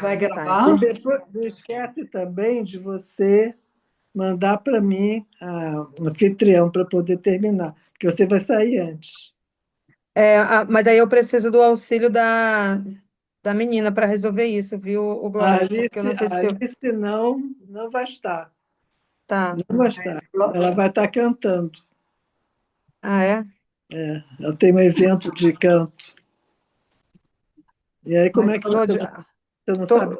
Vai Tá, gravar? então. E depois, não esquece também de você mandar para mim o anfitrião para poder terminar, porque você vai sair antes. Mas aí eu preciso do auxílio da menina para resolver isso, viu, o A Glória? Porque eu não sei A se eu. Alice não vai estar. Tá. Não vai estar. Ela vai estar cantando. Ah, é? Ela tem um evento de canto. E aí, como Mas, é que Cláudia, você não sabe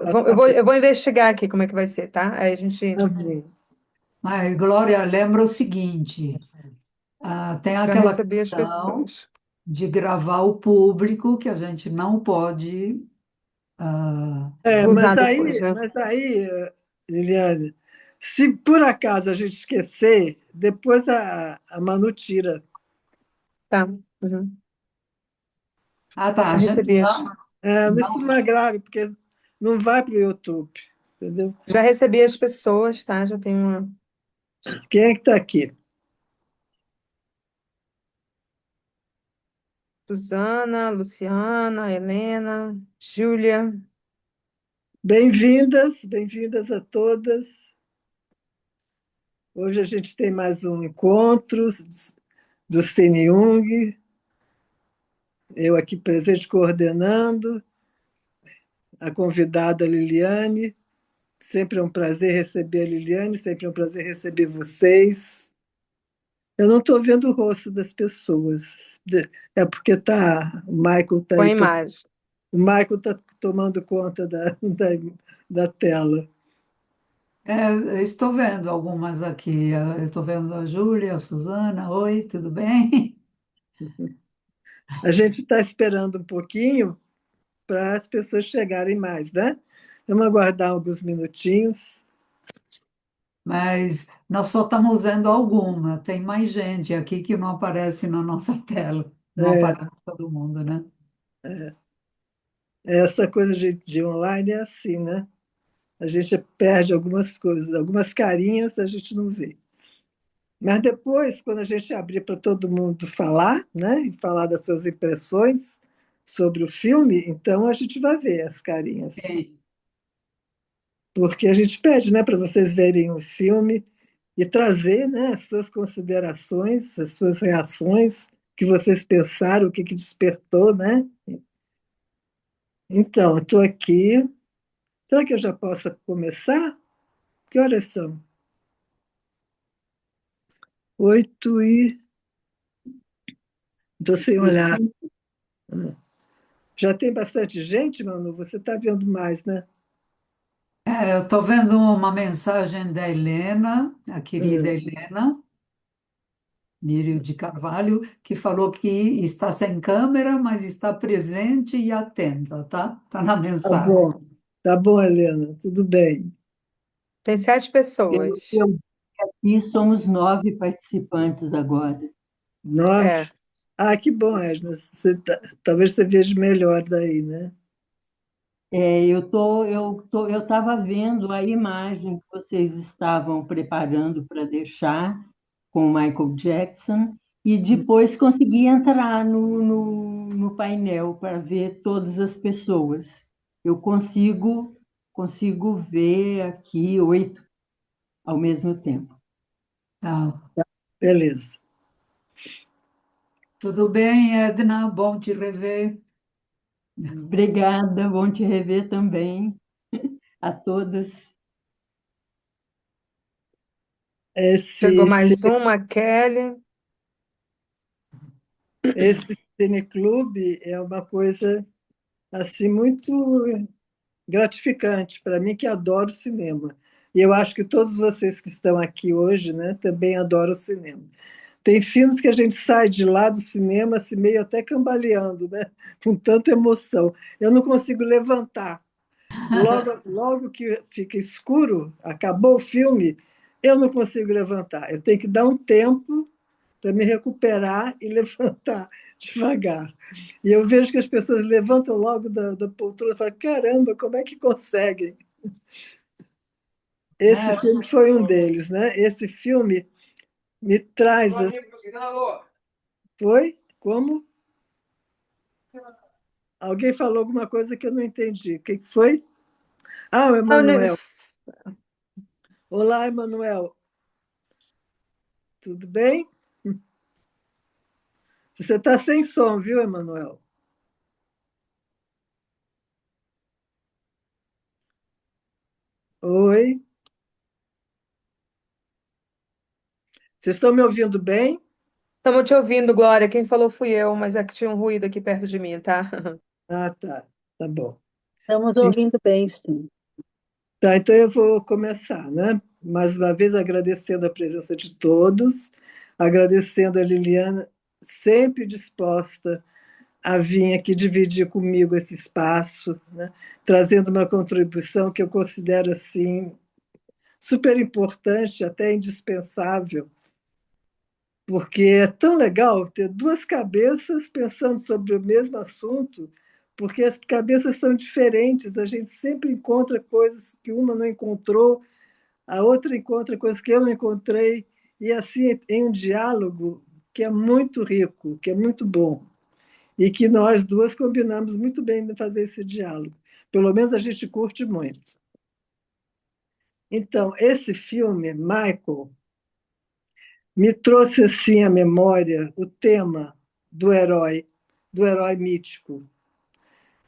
eu vou investigar aqui como é que vai ser, tá? Aí a gente também? mas, Glória, lembra o seguinte: tem já aquela recebi as questão pessoas. de gravar o público, que a gente não pode. ah, Usar depois, né? Mas aí, Liliane, se por acaso a gente esquecer, depois a Manu tira. Tá. Uhum. tá, Já a gente recebi as, não, Isso não. não é grave, porque não vai para o YouTube, entendeu? já recebi as pessoas, tá? Já tenho uma. Quem é que está aqui? Suzana, Luciana, Helena, Júlia. Bem-vindas a todas. Hoje a gente tem mais um encontro do Cine Jung, eu aqui presente coordenando, a convidada Liliane. Sempre é um prazer receber a Liliane, sempre é um prazer receber vocês. Eu não estou vendo o rosto das pessoas. É porque o Michael está Com a aí, imagem. o Michael está tomando conta da tela. Eu estou vendo algumas aqui. Eu estou vendo a Júlia, a Suzana. Oi, tudo bem? A gente está esperando um pouquinho para as pessoas chegarem mais, né? Vamos aguardar alguns minutinhos. Mas nós só estamos vendo alguma. Tem mais gente aqui que não aparece na nossa tela. Não É, aparece todo mundo, né? essa coisa de online é assim, né? A gente perde algumas coisas, algumas carinhas a gente não vê. Mas depois, quando a gente abrir para todo mundo falar, né, e falar das suas impressões sobre o filme, então a gente vai ver as carinhas. Sim. Porque a gente pede, né, para vocês verem o filme e trazer, né, as suas considerações, as suas reações, o que vocês pensaram, o que que despertou, né? Então, eu estou aqui. Será que eu já posso começar? Que horas são? 8 e... Estou sem olhar. Já tem bastante gente, Manu? Você está vendo mais, né? Eu estou vendo uma mensagem da Helena, a querida É. Helena Lírio de Carvalho, que falou que está sem câmera, mas está presente e atenta, tá? Está na Tá mensagem. bom. Tá bom, Helena. Tudo bem. Tem 7 Pelo que pessoas. eu vi aqui, somos 9 participantes agora. 9. É. Ah, que bom, Edna. Talvez você veja melhor daí, né? Eu estava vendo a imagem que vocês estavam preparando para deixar com o Michael Jackson e depois consegui entrar no painel para ver todas as pessoas. Eu consigo ver aqui 8 ao mesmo tempo. Tá. Beleza. Tudo bem, Edna? Bom te rever. Obrigada, bom te rever também a todos. Chegou Esse, mais uma, Kelly. esse cineclube é uma coisa assim muito gratificante para mim que adoro cinema. E eu acho que todos vocês que estão aqui hoje, né, também adoram cinema. Tem filmes que a gente sai de lá do cinema assim, meio até cambaleando, né? Com tanta emoção. Eu não consigo levantar. Logo que fica escuro, acabou o filme, eu não consigo levantar. Eu tenho que dar um tempo para me recuperar e levantar devagar. E eu vejo que as pessoas levantam logo da poltrona e falam: caramba, como é que conseguem? Esse É, filme foi um deles, né? Esse filme me traz. Foi? Como? Alguém falou alguma coisa que eu não entendi. O que foi? Ah, o A uni- Emanuel. Olá, Emanuel. Tudo bem? Você está sem som, viu, Emanuel? Oi. Vocês estão me ouvindo bem? Estamos te ouvindo, Glória. Quem falou fui eu, mas é que tinha um ruído aqui perto de mim, tá? Ah, tá. Tá bom. Estamos ouvindo bem, sim. Tá, então eu vou começar, né? Mais uma vez agradecendo a presença de todos, agradecendo a Liliana, sempre disposta a vir aqui dividir comigo esse espaço, né? Trazendo uma contribuição que eu considero assim super importante, até indispensável, porque é tão legal ter duas cabeças pensando sobre o mesmo assunto, porque as cabeças são diferentes, a gente sempre encontra coisas que uma não encontrou, a outra encontra coisas que eu não encontrei, e assim em um diálogo que é muito rico, que é muito bom, e que nós duas combinamos muito bem de fazer esse diálogo. Pelo menos a gente curte muito. Então, esse filme, Michael, me trouxe assim à memória o tema do herói mítico.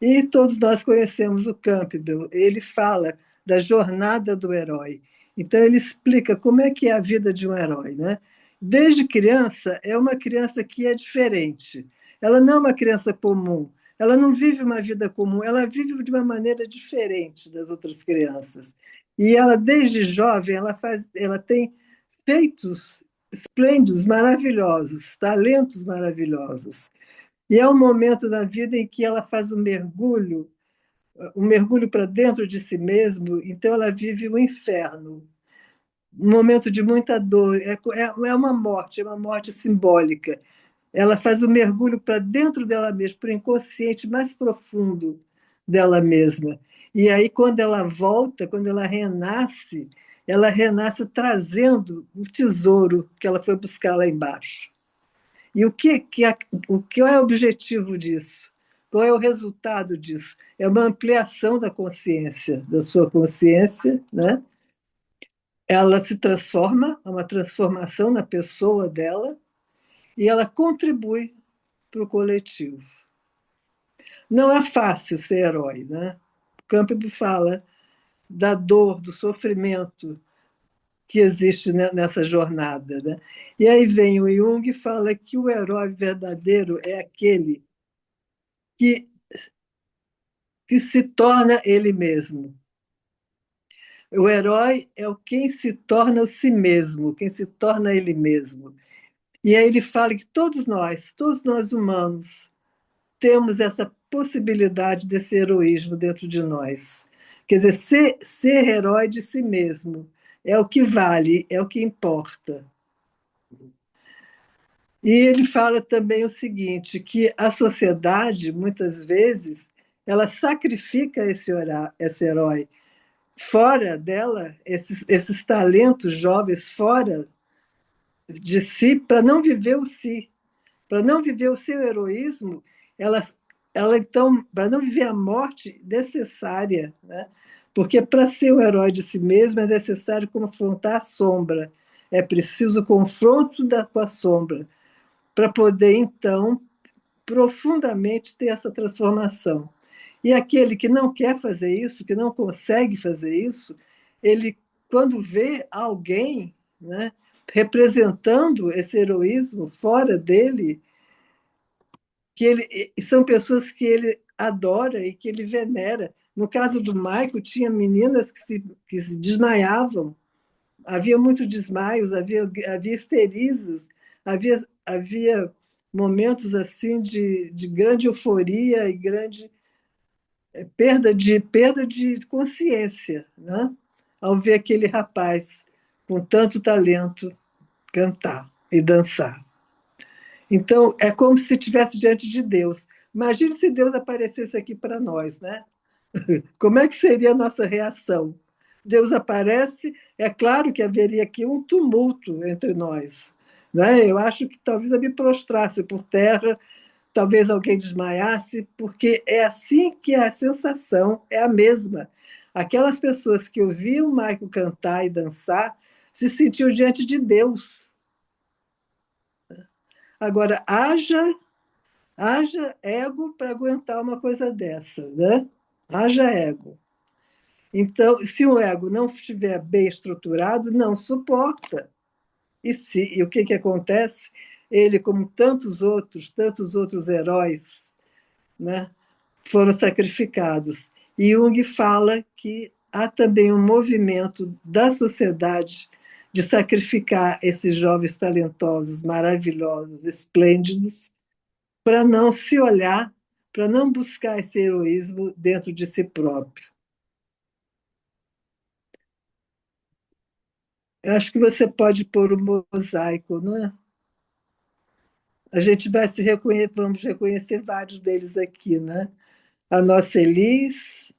E todos nós conhecemos o Campbell. Ele fala da jornada do herói. Então ele explica como é que é a vida de um herói, né? Desde criança é uma criança que é diferente. Ela não é uma criança comum. Ela não vive uma vida comum. Ela vive de uma maneira diferente das outras crianças. E ela desde jovem ela tem feitos esplêndidos, maravilhosos, talentos maravilhosos. E é um momento da vida em que ela faz um mergulho para dentro de si mesmo, então ela vive o inferno, um momento de muita dor, é uma morte simbólica. Ela faz o mergulho para dentro dela mesma, para o inconsciente mais profundo dela mesma. E aí, quando ela volta, quando ela renasce trazendo o tesouro que ela foi buscar lá embaixo. E qual é o objetivo disso? Qual é o resultado disso? É uma ampliação da consciência, da sua consciência, né? Ela se transforma, é uma transformação na pessoa dela, e ela contribui para o coletivo. Não é fácil ser herói, né? Campbell fala da dor, do sofrimento que existe nessa jornada, né? E aí vem o Jung e fala que o herói verdadeiro é aquele que se torna ele mesmo. O herói é o quem se torna o si mesmo, quem se torna ele mesmo. E aí ele fala que todos nós humanos, temos essa possibilidade desse heroísmo dentro de nós. Quer dizer, ser herói de si mesmo é o que vale, é o que importa. E ele fala também o seguinte, que a sociedade, muitas vezes, ela sacrifica esse herói. Fora dela, esses talentos jovens fora de si, para não viver o si, para não viver o seu heroísmo, ela, ela então, para não viver a morte necessária, né? Porque para ser o herói de si mesmo é necessário confrontar a sombra, é preciso o confronto com a sombra, para poder, então, profundamente ter essa transformação. E aquele que não quer fazer isso, que não consegue fazer isso, ele, quando vê alguém, né, representando esse heroísmo fora dele, são pessoas que ele adora e que ele venera. No caso do Michael, tinha meninas que se desmaiavam, havia muitos desmaios, havia histerismos, havia momentos assim de grande euforia e grande perda de consciência, né? Ao ver aquele rapaz com tanto talento cantar e dançar. Então, é como se estivesse diante de Deus. Imagine se Deus aparecesse aqui para nós, né? Como é que seria a nossa reação? Deus aparece, é claro que haveria aqui um tumulto entre nós. Né? Eu acho que talvez eu me prostrasse por terra, talvez alguém desmaiasse, porque é assim que a sensação é a mesma. Aquelas pessoas que ouviam Michael cantar e dançar se sentiam diante de Deus. Agora, haja ego para aguentar uma coisa dessa, né? Haja ego. Então, se o ego não estiver bem estruturado, não suporta. E o que, que acontece? Ele, como tantos outros heróis, né, foram sacrificados. E Jung fala que há também um movimento da sociedade de sacrificar esses jovens talentosos, maravilhosos, esplêndidos, para não se olhar, para não buscar esse heroísmo dentro de si próprio. Eu acho que você pode pôr o mosaico, né? A gente vai se reconhecer, vamos reconhecer vários deles aqui, né? A nossa Elis,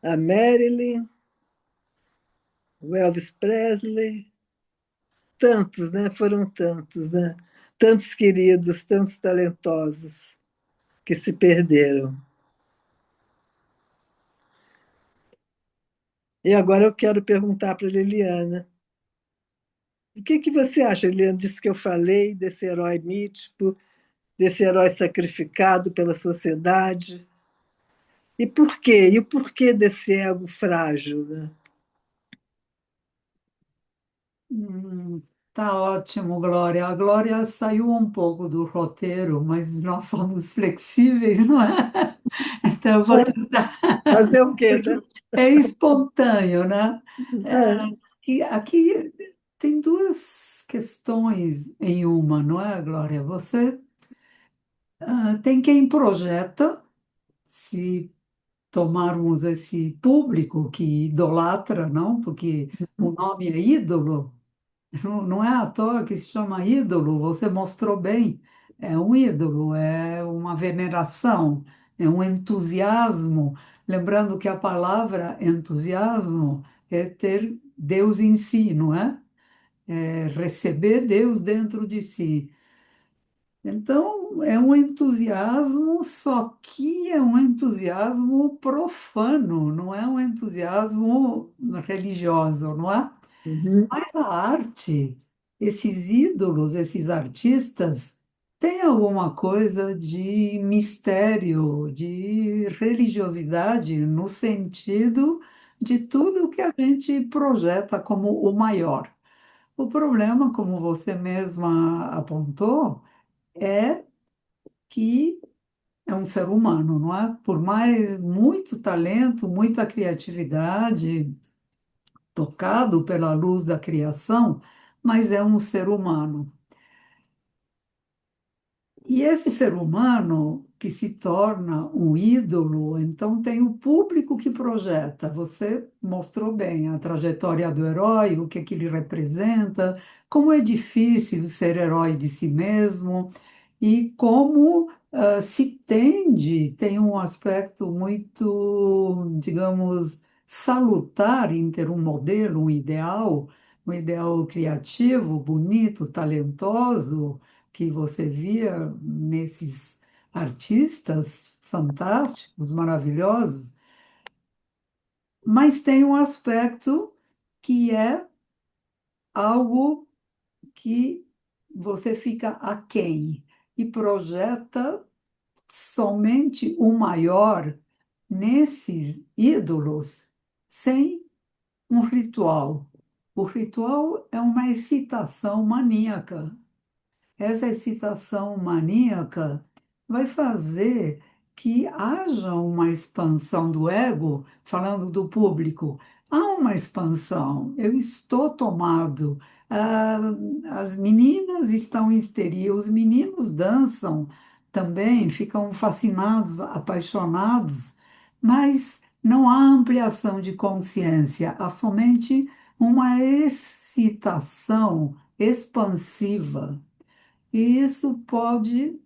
a Marilyn, o Elvis Presley, tantos, né? Foram tantos, né? Tantos queridos, tantos talentosos que se perderam. E agora eu quero perguntar para a Liliana. O que que você acha, Liliana, disso que eu falei, desse herói mítico, desse herói sacrificado pela sociedade? E por quê? E o porquê desse ego frágil, né? Hum, tá ótimo, Glória. A Glória saiu um pouco do roteiro, mas nós somos flexíveis, não é? Então eu vou tentar. Fazer o quê, né? É espontâneo, né? É. E aqui tem duas questões em uma, não é, Glória? Você tem quem projeta, se tomarmos esse público que idolatra, não? Porque o nome é ídolo. Não é à toa que se chama ídolo, você mostrou bem. É um ídolo, é uma veneração, é um entusiasmo. Lembrando que a palavra entusiasmo é ter Deus em si, não é? É receber Deus dentro de si. Então, é um entusiasmo, só que é um entusiasmo profano, não é um entusiasmo religioso, não é? Uhum, Mas a arte, esses ídolos, esses artistas, têm alguma coisa de mistério, de religiosidade, no sentido de tudo que a gente projeta como o maior. O problema, como você mesma apontou, é que é um ser humano, não é? Por mais muito talento, muita criatividade, tocado pela luz da criação, mas é um ser humano. E esse ser humano que se torna um ídolo, então tem o público que projeta. Você mostrou bem a trajetória do herói, o que ele representa, como é difícil ser herói de si mesmo e como se tende, tem um aspecto muito, digamos, salutar em ter um modelo, um ideal criativo, bonito, talentoso que você via nesses artistas fantásticos, maravilhosos, mas tem um aspecto que é algo que você fica aquém e projeta somente o maior nesses ídolos sem um ritual. O ritual é uma excitação maníaca. Essa excitação maníaca vai fazer que haja uma expansão do ego, falando do público. Há uma expansão, eu estou tomado. Ah, as meninas estão em histeria, os meninos dançam também, ficam fascinados, apaixonados, mas não há ampliação de consciência, há somente uma excitação expansiva. E isso pode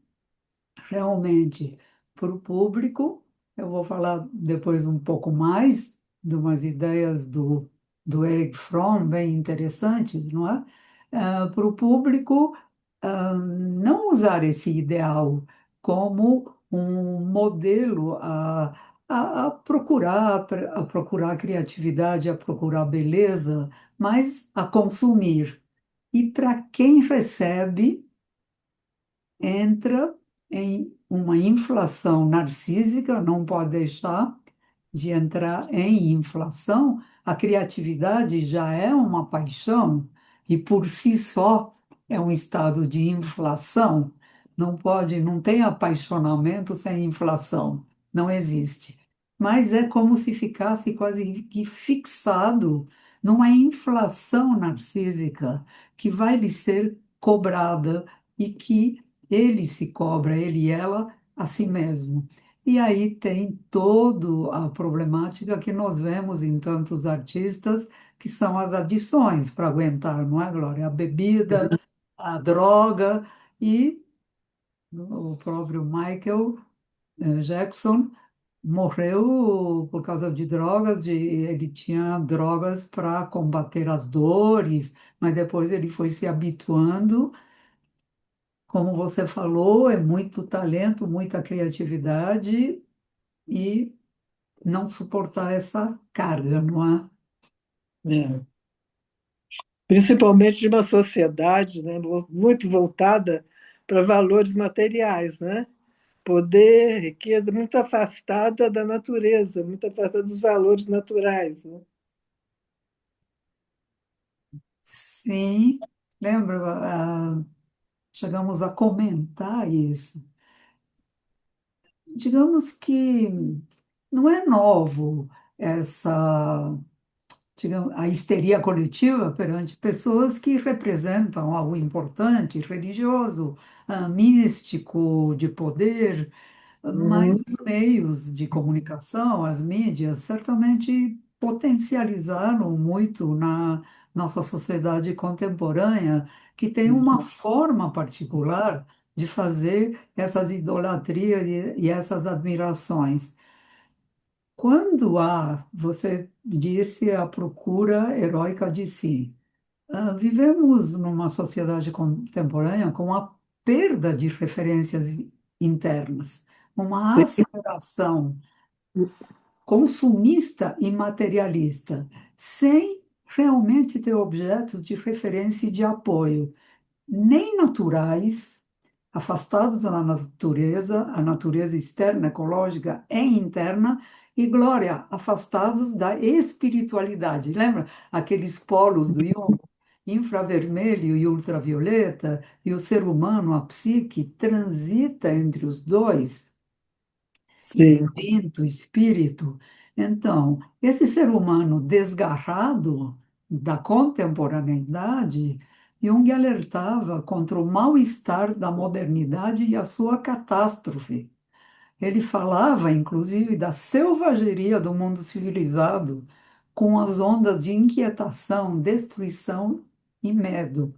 realmente, para o público, eu vou falar depois um pouco mais de umas ideias do Eric Fromm bem interessantes, não é? Para o público, não usar esse ideal como um modelo a procurar criatividade, a procurar beleza, mas a consumir. E para quem recebe, entra em uma inflação narcísica, não pode deixar de entrar em inflação. A criatividade já é uma paixão e por si só é um estado de inflação. Não pode, não tem apaixonamento sem inflação, não existe. Mas é como se ficasse quase que fixado numa inflação narcísica que vai lhe ser cobrada e que ele se cobra, ele e ela, a si mesmo. E aí tem toda a problemática que nós vemos em tantos artistas, que são as adições para aguentar, não é, Glória? A bebida, a droga e o próprio Michael Jackson morreu por causa de drogas, ele tinha drogas para combater as dores, mas depois ele foi se habituando. Como você falou, é muito talento, muita criatividade e não suportar essa carga, não é? É. Principalmente de uma sociedade, né, muito voltada para valores materiais, né? Poder, riqueza, muito afastada da natureza, muito afastada dos valores naturais, né? Sim, lembra, chegamos a comentar isso. Digamos que não é novo essa, digamos, a histeria coletiva perante pessoas que representam algo importante, religioso, místico, de poder. Mas Uhum. os meios de comunicação, as mídias, certamente potencializaram muito na nossa sociedade contemporânea, que tem uma forma particular de fazer essas idolatrias e essas admirações. Quando há, você disse, a procura heróica de si. Vivemos numa sociedade contemporânea com a perda de referências internas, uma aceleração consumista e materialista, sem realmente ter objetos de referência e de apoio, nem naturais, afastados da natureza, a natureza externa, ecológica e interna, e glória, afastados da espiritualidade. Lembra aqueles polos do Jung, infravermelho e ultravioleta, e o ser humano, a psique, transita entre os dois, Sim. instinto, espírito. Então, esse ser humano desgarrado da contemporaneidade, Jung alertava contra o mal-estar da modernidade e a sua catástrofe. Ele falava, inclusive, da selvageria do mundo civilizado, com as ondas de inquietação, destruição e medo.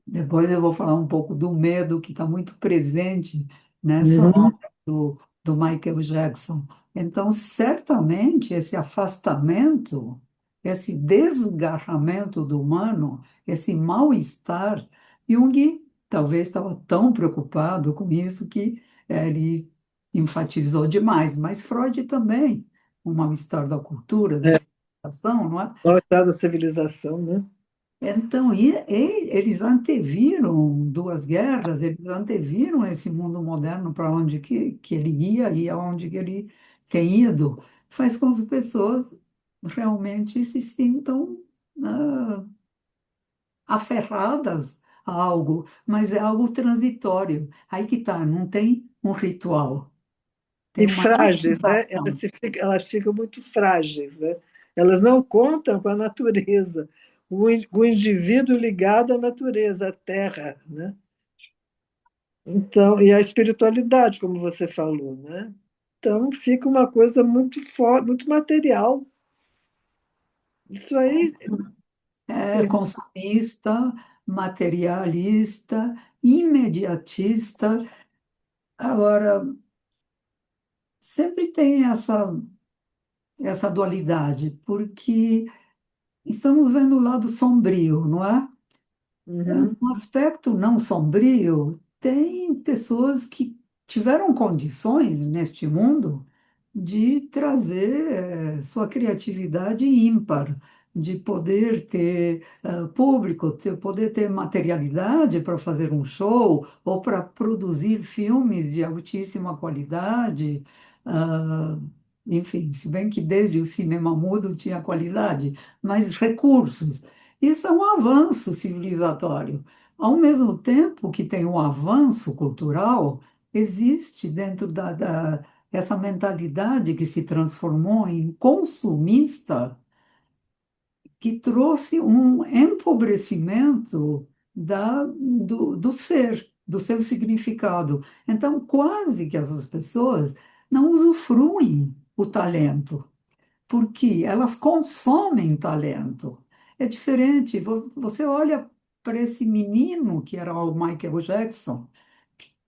Depois eu vou falar um pouco do medo que está muito presente nessa Uhum. obra do Michael Jackson. Então, certamente, esse afastamento, esse desgarramento do humano, esse mal-estar, Jung talvez estava tão preocupado com isso que ele enfatizou demais, mas Freud também, o mal-estar da cultura, da É, civilização, não é? o estado da civilização, né? Então, eles anteviram duas guerras, eles anteviram esse mundo moderno para onde que ele ia e aonde que ele tem ido. Faz com que as pessoas realmente se sintam ah, aferradas a algo, mas é algo transitório. Aí que tá, não tem um ritual, tem E uma frágeis, né? aceitação. Elas ficam muito frágeis, né? Elas não contam com a natureza, o indivíduo ligado à natureza, à terra, né? Então, e a espiritualidade, como você falou, né? Então fica uma coisa muito forte, muito material. Isso aí, É consumista, materialista, imediatista. Agora, sempre tem essa dualidade, porque estamos vendo o lado sombrio, não é? uhum, No aspecto não sombrio, tem pessoas que tiveram condições neste mundo de trazer sua criatividade ímpar, de poder ter público, poder ter materialidade para fazer um show ou para produzir filmes de altíssima qualidade. ah, Enfim, se bem que desde o cinema mudo tinha qualidade, mas recursos. Isso é um avanço civilizatório. Ao mesmo tempo que tem um avanço cultural, existe dentro essa mentalidade que se transformou em consumista, que trouxe um empobrecimento do ser, do seu significado. Então, quase que essas pessoas não usufruem o talento porque elas consomem talento. É diferente. Você olha para esse menino que era o Michael Jackson,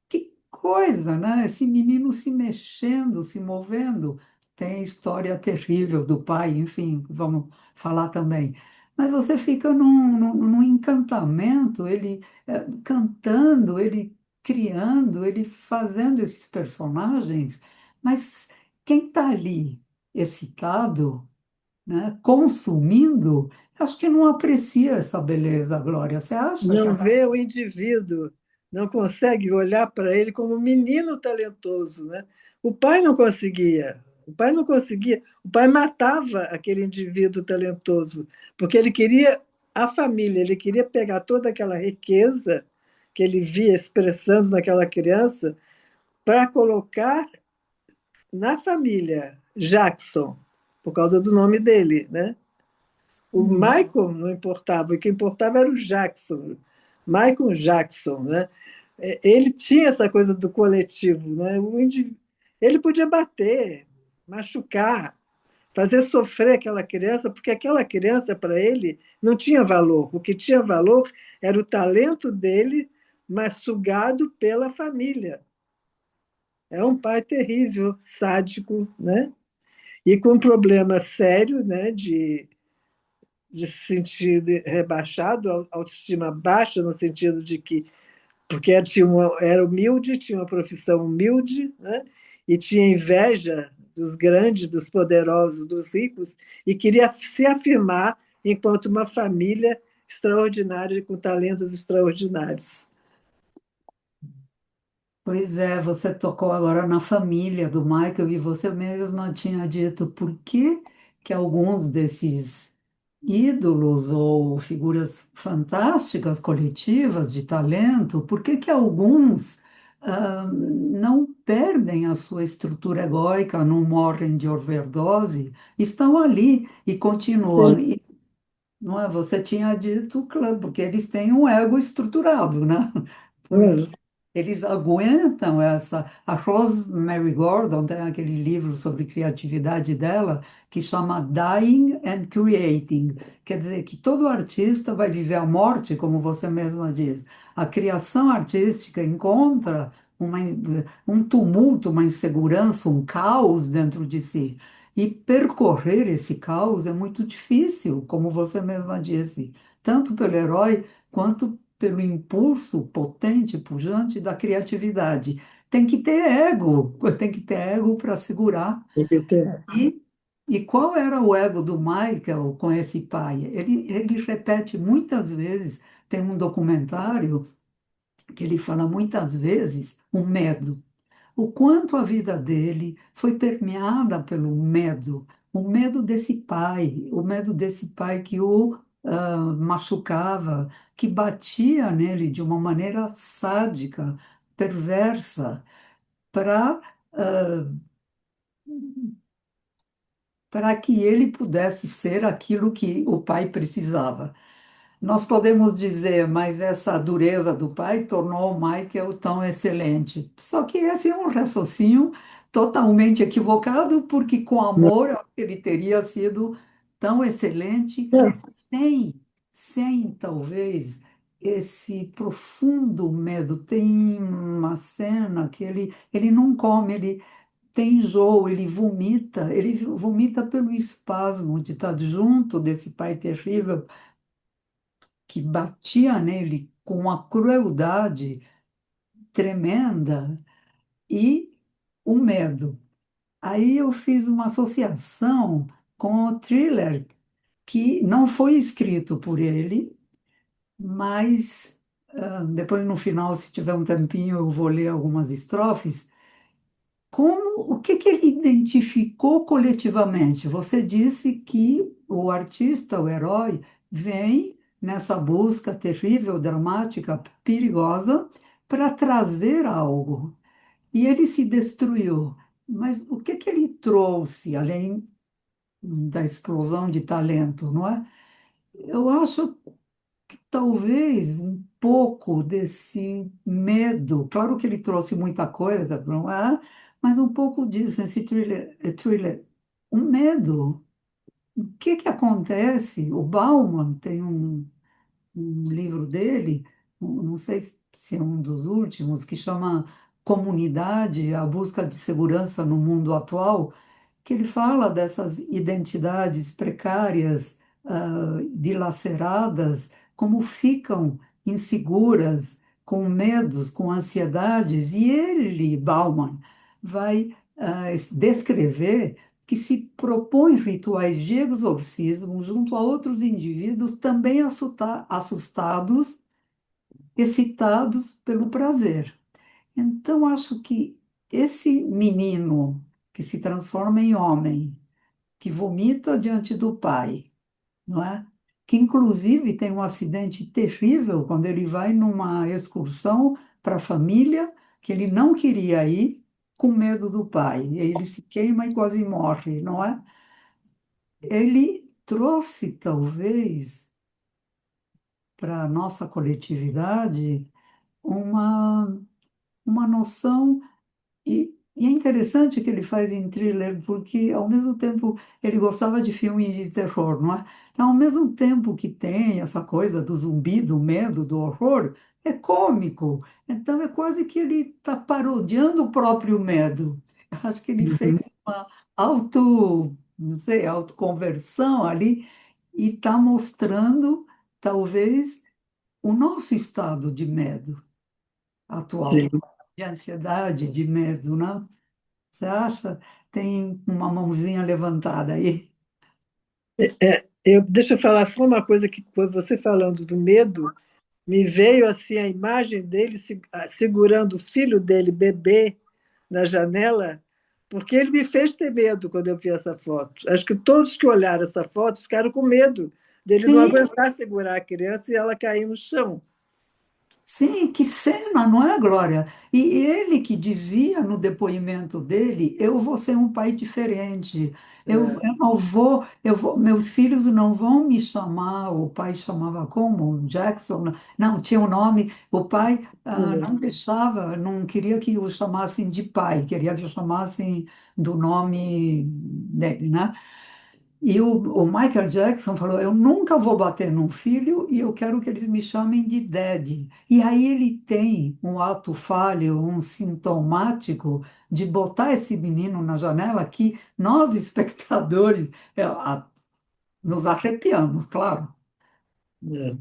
que coisa, né? Esse menino se mexendo, se movendo. Tem a história terrível do pai, enfim, vamos falar também. Mas você fica num encantamento, ele cantando, ele criando, ele fazendo esses personagens, mas quem está ali excitado, né, consumindo, acho que não aprecia essa beleza, Glória. Você acha que Não vê o indivíduo, não consegue olhar para ele como um menino talentoso, né? O pai não conseguia. O pai não conseguia. O pai matava aquele indivíduo talentoso, porque ele queria a família, ele queria pegar toda aquela riqueza que ele via expressando naquela criança para colocar na família Jackson, por causa do nome dele, né? O Hum. Michael não importava, o que importava era o Jackson, Michael Jackson, né? Ele tinha essa coisa do coletivo, né? Ele podia bater, machucar, fazer sofrer aquela criança, porque aquela criança para ele não tinha valor. O que tinha valor era o talento dele, mas sugado pela família. É um pai terrível, sádico, né? E com um problema sério, né? De se sentir rebaixado, autoestima baixa, no sentido de que, porque era humilde, tinha uma profissão humilde, né? E tinha inveja dos grandes, dos poderosos, dos ricos, e queria se afirmar enquanto uma família extraordinária, com talentos extraordinários. Pois é, você tocou agora na família do Michael e você mesma tinha dito por que que alguns desses ídolos ou figuras fantásticas, coletivas de talento, por que que alguns não perdem a sua estrutura egóica, não morrem de overdose, estão ali e continuam. Sim. Não é? Você tinha dito, claro, porque eles têm um ego estruturado, né? Hum. Eles aguentam essa. A Rosemary Gordon tem aquele livro sobre criatividade dela que chama Dying and Creating. Quer dizer que todo artista vai viver a morte, como você mesma diz. A criação artística encontra um tumulto, uma insegurança, um caos dentro de si. E percorrer esse caos é muito difícil, como você mesma disse, tanto pelo herói quanto pelo impulso potente, pujante da criatividade. Tem que ter ego, tem que ter ego para segurar. Tem que ter. E, e qual era o ego do Michael com esse pai? Ele repete muitas vezes, tem um documentário que ele fala muitas vezes o medo. O quanto a vida dele foi permeada pelo o medo desse pai, o medo desse pai que o machucava, que batia nele de uma maneira sádica, perversa, para para que ele pudesse ser aquilo que o pai precisava. Nós podemos dizer, mas essa dureza do pai tornou o Michael tão excelente. Só que esse é um raciocínio totalmente equivocado, porque com Não, amor ele teria sido tão excelente não. sem, sem talvez esse profundo medo. Tem uma cena que ele não come, ele tem enjoo, ele vomita pelo espasmo de estar junto desse pai terrível que batia nele com uma crueldade tremenda. e o medo. Aí eu fiz uma associação com o thriller, que não foi escrito por ele, mas depois no final, se tiver um tempinho, eu vou ler algumas estrofes. O que que ele identificou coletivamente? Você disse que o artista, o herói, vem nessa busca terrível, dramática, perigosa, para trazer algo. E ele se destruiu. Mas o que que ele trouxe, além da explosão de talento, não é? Eu acho que talvez um pouco desse medo, claro que ele trouxe muita coisa, não é? Mas um pouco disso, esse thriller, um medo. O que que acontece? O Bauman tem um livro dele, não sei se é um dos últimos, que chama Comunidade, a busca de segurança no mundo atual, que ele fala dessas identidades precárias, dilaceradas, como ficam inseguras, com medos, com ansiedades, e ele, Bauman, vai descrever que se propõe rituais de exorcismo junto a outros indivíduos também assustados, excitados pelo prazer. Então, acho que esse menino que se transforma em homem, que vomita diante do pai, não é? Que inclusive tem um acidente terrível quando ele vai numa excursão para a família, que ele não queria ir, com medo do pai. E aí ele se queima e quase morre, não é? Ele trouxe, talvez, para a nossa coletividade uma, uma noção. E é interessante que ele faz em thriller, porque ao mesmo tempo ele gostava de filmes de terror, não é? Então, ao mesmo tempo que tem essa coisa do zumbi, do medo, do horror, é cômico. Então é quase que ele está parodiando o próprio medo. Eu acho que ele fez Uhum. uma não sei, autoconversão ali e está mostrando, talvez, o nosso estado de medo atual, Sim. de ansiedade, de medo, né? Você acha? Tem uma mãozinha levantada aí. Deixa eu falar só uma coisa que você falando do medo, me veio assim a imagem dele segurando o filho dele, bebê, na janela, porque ele me fez ter medo quando eu vi essa foto. Acho que todos que olharam essa foto ficaram com medo dele não Sim, aguentar segurar a criança e ela cair no chão. sim, que cena, não é, Glória? E ele que dizia no depoimento dele, eu vou ser um pai diferente. É, Eu não vou, meus filhos não vão me chamar, o pai chamava como? Jackson? Não, tinha um nome. O pai não lembro. não deixava, não queria que o chamassem de pai, queria que o chamassem do nome dele, né? E o Michael Jackson falou: Eu nunca vou bater num filho e eu quero que eles me chamem de Daddy. E aí ele tem um ato falho, um sintomático de botar esse menino na janela que nós, espectadores, nos arrepiamos, claro. É.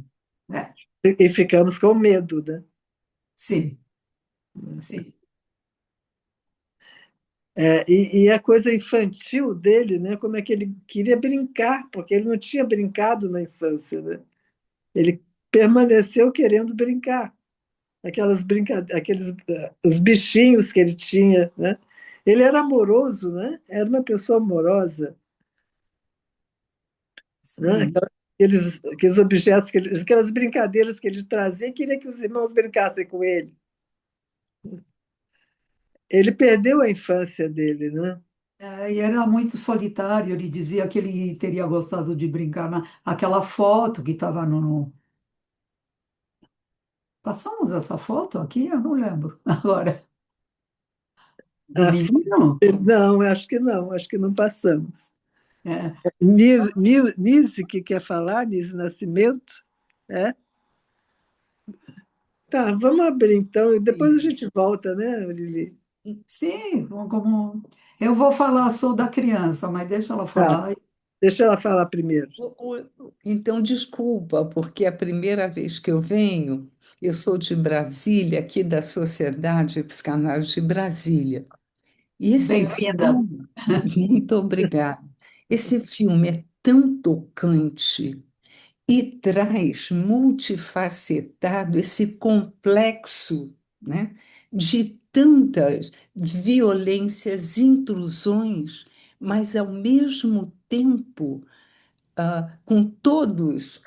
Né? E ficamos com medo, né? Sim, sim, E a coisa infantil dele, né? Como é que ele queria brincar, porque ele não tinha brincado na infância, né? Ele permaneceu querendo brincar, aqueles os bichinhos que ele tinha, né? Ele era amoroso, né? Era uma pessoa amorosa, né? sim. Aqueles objetos aquelas brincadeiras que ele trazia, e queria que os irmãos brincassem com ele. Ele perdeu a infância dele, né? E era muito solitário, ele dizia que ele teria gostado de brincar aquela foto que estava no. Passamos essa foto aqui? Eu não lembro agora. Do A menino? Não, acho que não passamos. É, Nise, que quer falar, Nise Nascimento? É? Tá, vamos abrir então, e depois a sim, gente volta, né, Lili? sim, eu vou falar, sou da criança, mas deixa ela Tá, falar. deixa ela falar primeiro. Então, desculpa, porque é a primeira vez que eu venho Eu sou de Brasília, aqui da Sociedade Psicanálise de Brasília. E esse Bem-vinda. filme, muito obrigada. Esse filme é tão tocante e traz multifacetado esse complexo, né, de tantas violências, intrusões, mas ao mesmo tempo com todos,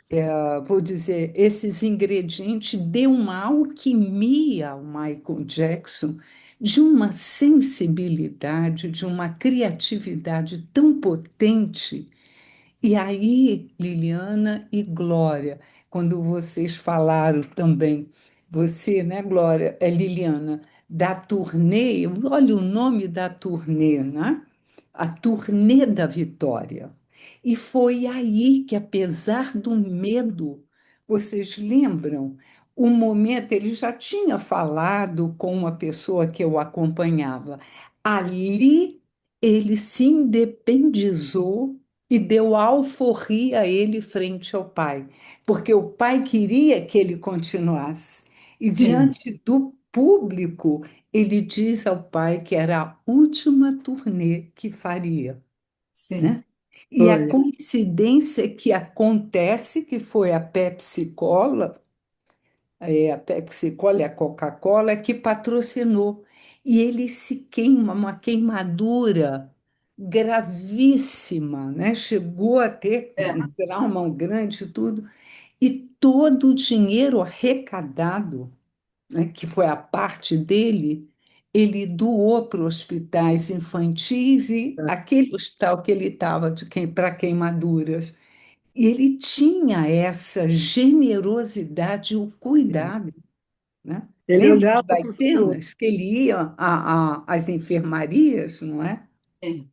vou dizer, esses ingredientes, deu uma alquimia ao Michael Jackson, de uma sensibilidade, de uma criatividade tão potente. E aí, Liliana e Glória, quando vocês falaram também, você, né, Glória, é Liliana, da turnê, olha o nome da turnê, né? A turnê da Vitória. E foi aí que, apesar do medo, vocês lembram? O momento, ele já tinha falado com uma pessoa que eu acompanhava. Ali ele se independizou e deu alforria a ele frente ao pai, porque o pai queria que ele continuasse. E Sim, diante do público, ele diz ao pai que era a última turnê que faria, sim. né? E a Foi. coincidência que acontece, que foi a Pepsi-Cola, a Pepsi-Cola e a Coca-Cola que patrocinou. E ele se queima, uma queimadura gravíssima, né? Chegou a ter É, um trauma grande e tudo. E todo o dinheiro arrecadado, né, que foi a parte dele, ele doou para hospitais infantis e aquele hospital que ele estava para queimaduras. E ele tinha essa generosidade e o cuidado, né? Ele Lembra olhava para das os outros, cenas que ele ia às enfermarias, não é? é. ele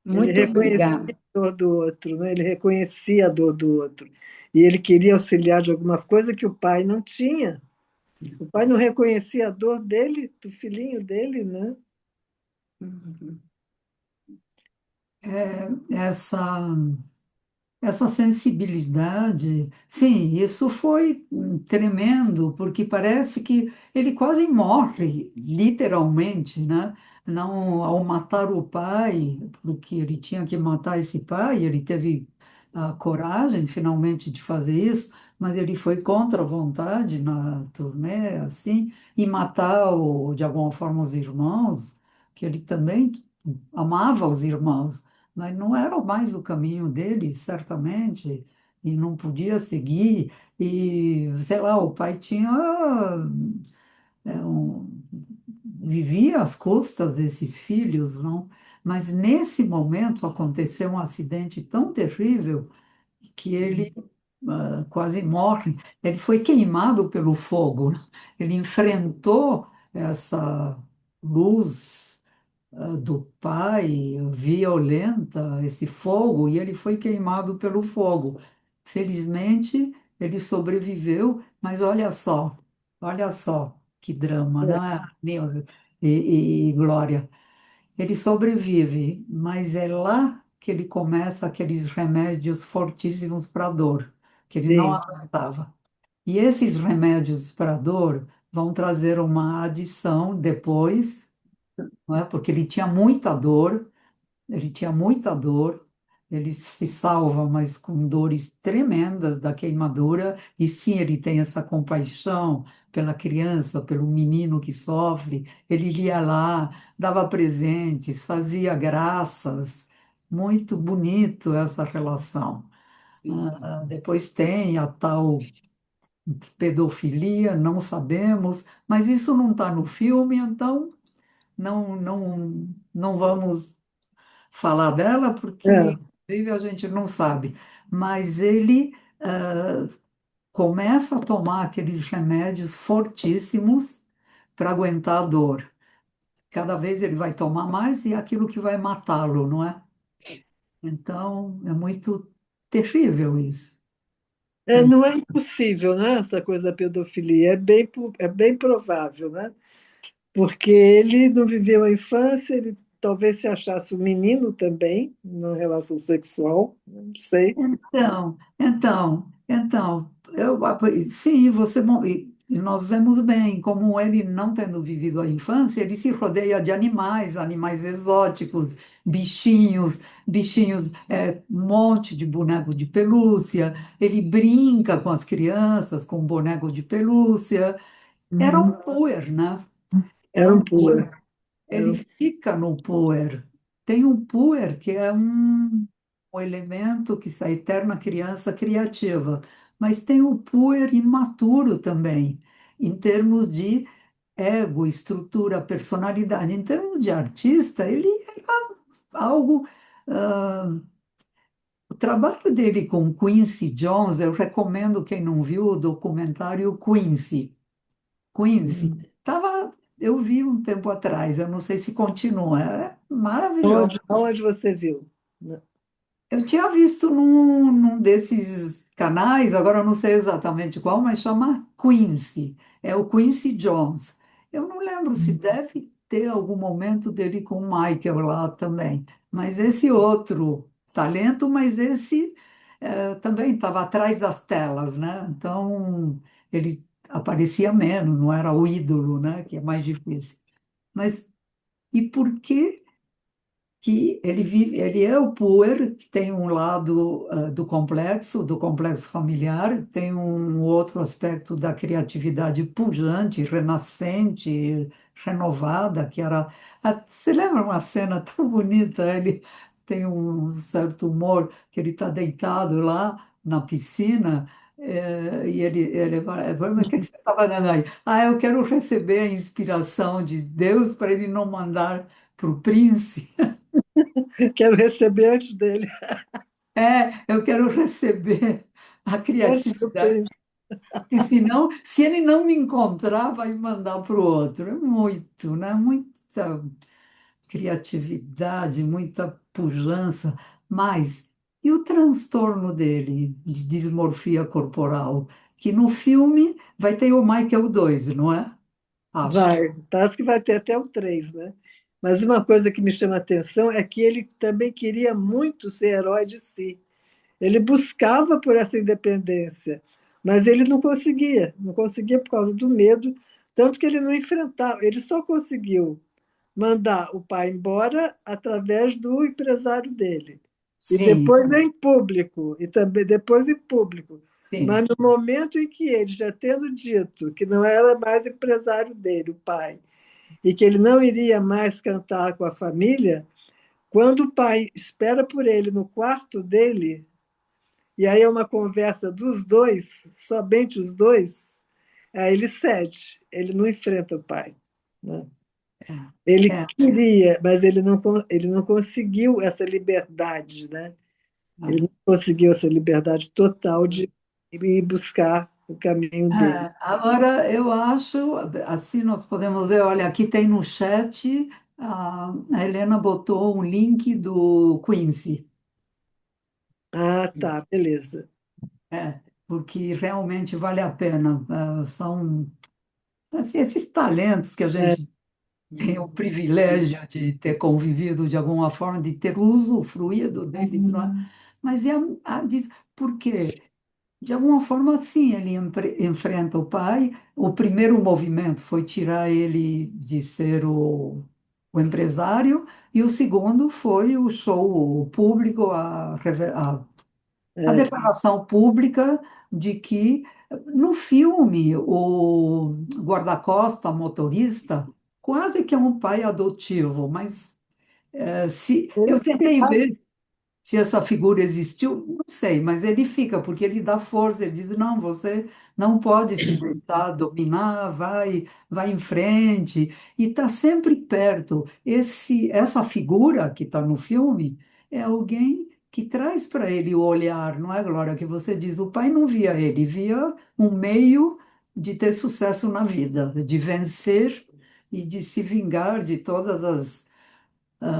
Muito reconhecia obrigada. a dor do outro, né? Ele reconhecia a dor do outro. E ele queria auxiliar de alguma coisa que o pai não tinha. O pai não reconhecia a dor dele, do filhinho dele, né? Uhum. Essa. Essa sensibilidade, sim, isso foi tremendo, porque parece que ele quase morre, literalmente, né? Não ao matar o pai, porque ele tinha que matar esse pai, ele teve a coragem finalmente de fazer isso, mas ele foi contra a vontade na turnê, assim, e matar, de alguma forma, os irmãos, que ele também amava os irmãos, mas não era mais o caminho dele, certamente, e não podia seguir. E, sei lá, o pai tinha, vivia às custas desses filhos, não? Mas nesse momento aconteceu um acidente tão terrível que ele quase morre. Ele foi queimado pelo fogo, né? Ele enfrentou essa luz do pai violenta, esse fogo, e ele foi queimado pelo fogo. Felizmente, ele sobreviveu, mas olha só que drama, não é, Neuza e Glória? Ele sobrevive, mas é lá que ele começa aqueles remédios fortíssimos para dor, que ele não Sim. aguentava. E esses remédios para dor vão trazer uma adição depois, não é? Porque ele tinha muita dor, ele se salva, mas com dores tremendas da queimadura, e sim, ele tem essa compaixão pela criança, pelo menino que sofre, ele ia lá, dava presentes, fazia graças, muito bonito essa relação. Depois tem a tal pedofilia, não sabemos, mas isso não está no filme, então não vamos falar dela, porque, É, inclusive, a gente não sabe. Mas ele começa a tomar aqueles remédios fortíssimos para aguentar a dor. Cada vez ele vai tomar mais e é aquilo que vai matá-lo, não é? Então, é muito terrível isso. Pensa- não é impossível, né? Essa coisa da pedofilia é bem provável, né? Porque ele não viveu a infância, ele talvez se achasse um menino também na relação sexual, não sei. Então, sim, e nós vemos bem como ele, não tendo vivido a infância, ele se rodeia de animais, animais exóticos, bichinhos, um monte de boneco de pelúcia. Ele brinca com as crianças com boneco de pelúcia. Era um Uhum. puer, né? Era Era um um puer. pua. Era Ele fica no puer. Tem um puer que é um elemento que está a eterna criança criativa, mas tem o puer imaturo também, em termos de ego, estrutura, personalidade. Em termos de artista, ele é algo. ah, o trabalho dele com Quincy Jones, eu recomendo quem não viu o documentário Quincy. Quincy, eu vi um tempo atrás, eu não sei se continua, é maravilhoso. onde você viu? Eu tinha visto num desses canais, agora eu não sei exatamente qual, mas chama Quincy, é o Quincy Jones. Eu não lembro se deve ter algum momento dele com o Michael lá também, mas esse outro talento, mas esse também estava atrás das telas, né? Então ele aparecia menos, não era o ídolo, né? Que é mais difícil. Mas e por que ele vive, ele é o puer, que tem um lado do complexo familiar, tem um outro aspecto da criatividade pujante, renascente, renovada, que era. Você lembra uma cena tão bonita? Ele tem um certo humor, que ele está deitado lá na piscina. E ele vai, mas o que que você está fazendo aí? Ah, eu quero receber a inspiração de Deus para ele não mandar para o príncipe. Quero receber antes dele, Eu quero receber a antes do criatividade, príncipe. porque senão, se ele não me encontrar, vai mandar para o outro. É muito, né? Muita criatividade, muita pujança. Mas, e o transtorno dele de dismorfia corporal? Que no filme vai ter o Michael 2, não é? Acho. Vai, parece que vai ter até o 3, né? Mas uma coisa que me chama a atenção é que ele também queria muito ser herói de si. Ele buscava por essa independência, mas ele não conseguia por causa do medo, tanto que ele não enfrentava, ele só conseguiu mandar o pai embora através do empresário dele. E Sim, depois em público, e também depois em público. Mas sim, no momento em que ele, já tendo dito que não era mais empresário dele, o pai, e que ele não iria mais cantar com a família, quando o pai espera por ele no quarto dele, e aí é uma conversa dos dois, somente os dois, aí ele cede, ele não enfrenta o pai, né? Ele é, queria, mas ele não conseguiu essa liberdade, né? Ele é. não conseguiu essa liberdade total de ir buscar o caminho dele. Agora, eu acho, assim nós podemos ver, olha, aqui tem no chat, a Helena botou um link do Quincy, Ah, tá, beleza. porque realmente vale a pena. São assim, esses talentos que a É, gente tem o privilégio de ter convivido de alguma forma, de ter usufruído deles, não é? Mas por quê? De alguma forma, sim, ele enfrenta o pai. O primeiro movimento foi tirar ele de ser o empresário, e o segundo foi o show público, a é, declaração pública de que, no filme, o guarda-costa, motorista, quase que é um pai adotivo, mas se eu ele tentei ver se essa figura existiu, não sei, mas ele fica, porque ele dá força, ele diz, não, você não pode se deixar dominar, vai em frente, e está sempre perto. Essa figura que está no filme é alguém que traz para ele o olhar, não é, Glória, que você diz, o pai não via ele, via um meio de ter sucesso na vida, de vencer e de se vingar de todas as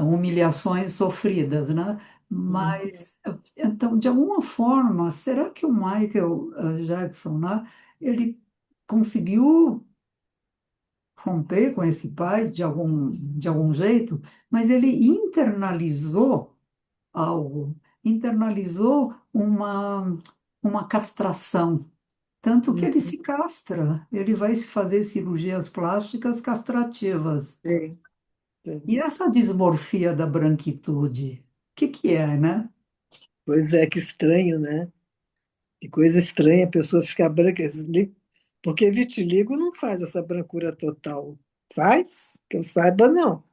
humilhações sofridas, né? Mas, então, de alguma forma, será que o Michael Jackson, né, ele conseguiu romper com esse pai de algum jeito, mas ele internalizou algo, internalizou uma castração. Tanto que ele se castra, ele vai se fazer cirurgias plásticas castrativas. Sim, sim. E essa dismorfia da branquitude, o que que é, né? Pois é, que estranho, né? Que coisa estranha a pessoa ficar branca. Porque vitiligo não faz essa brancura total. Faz? Que eu saiba, não.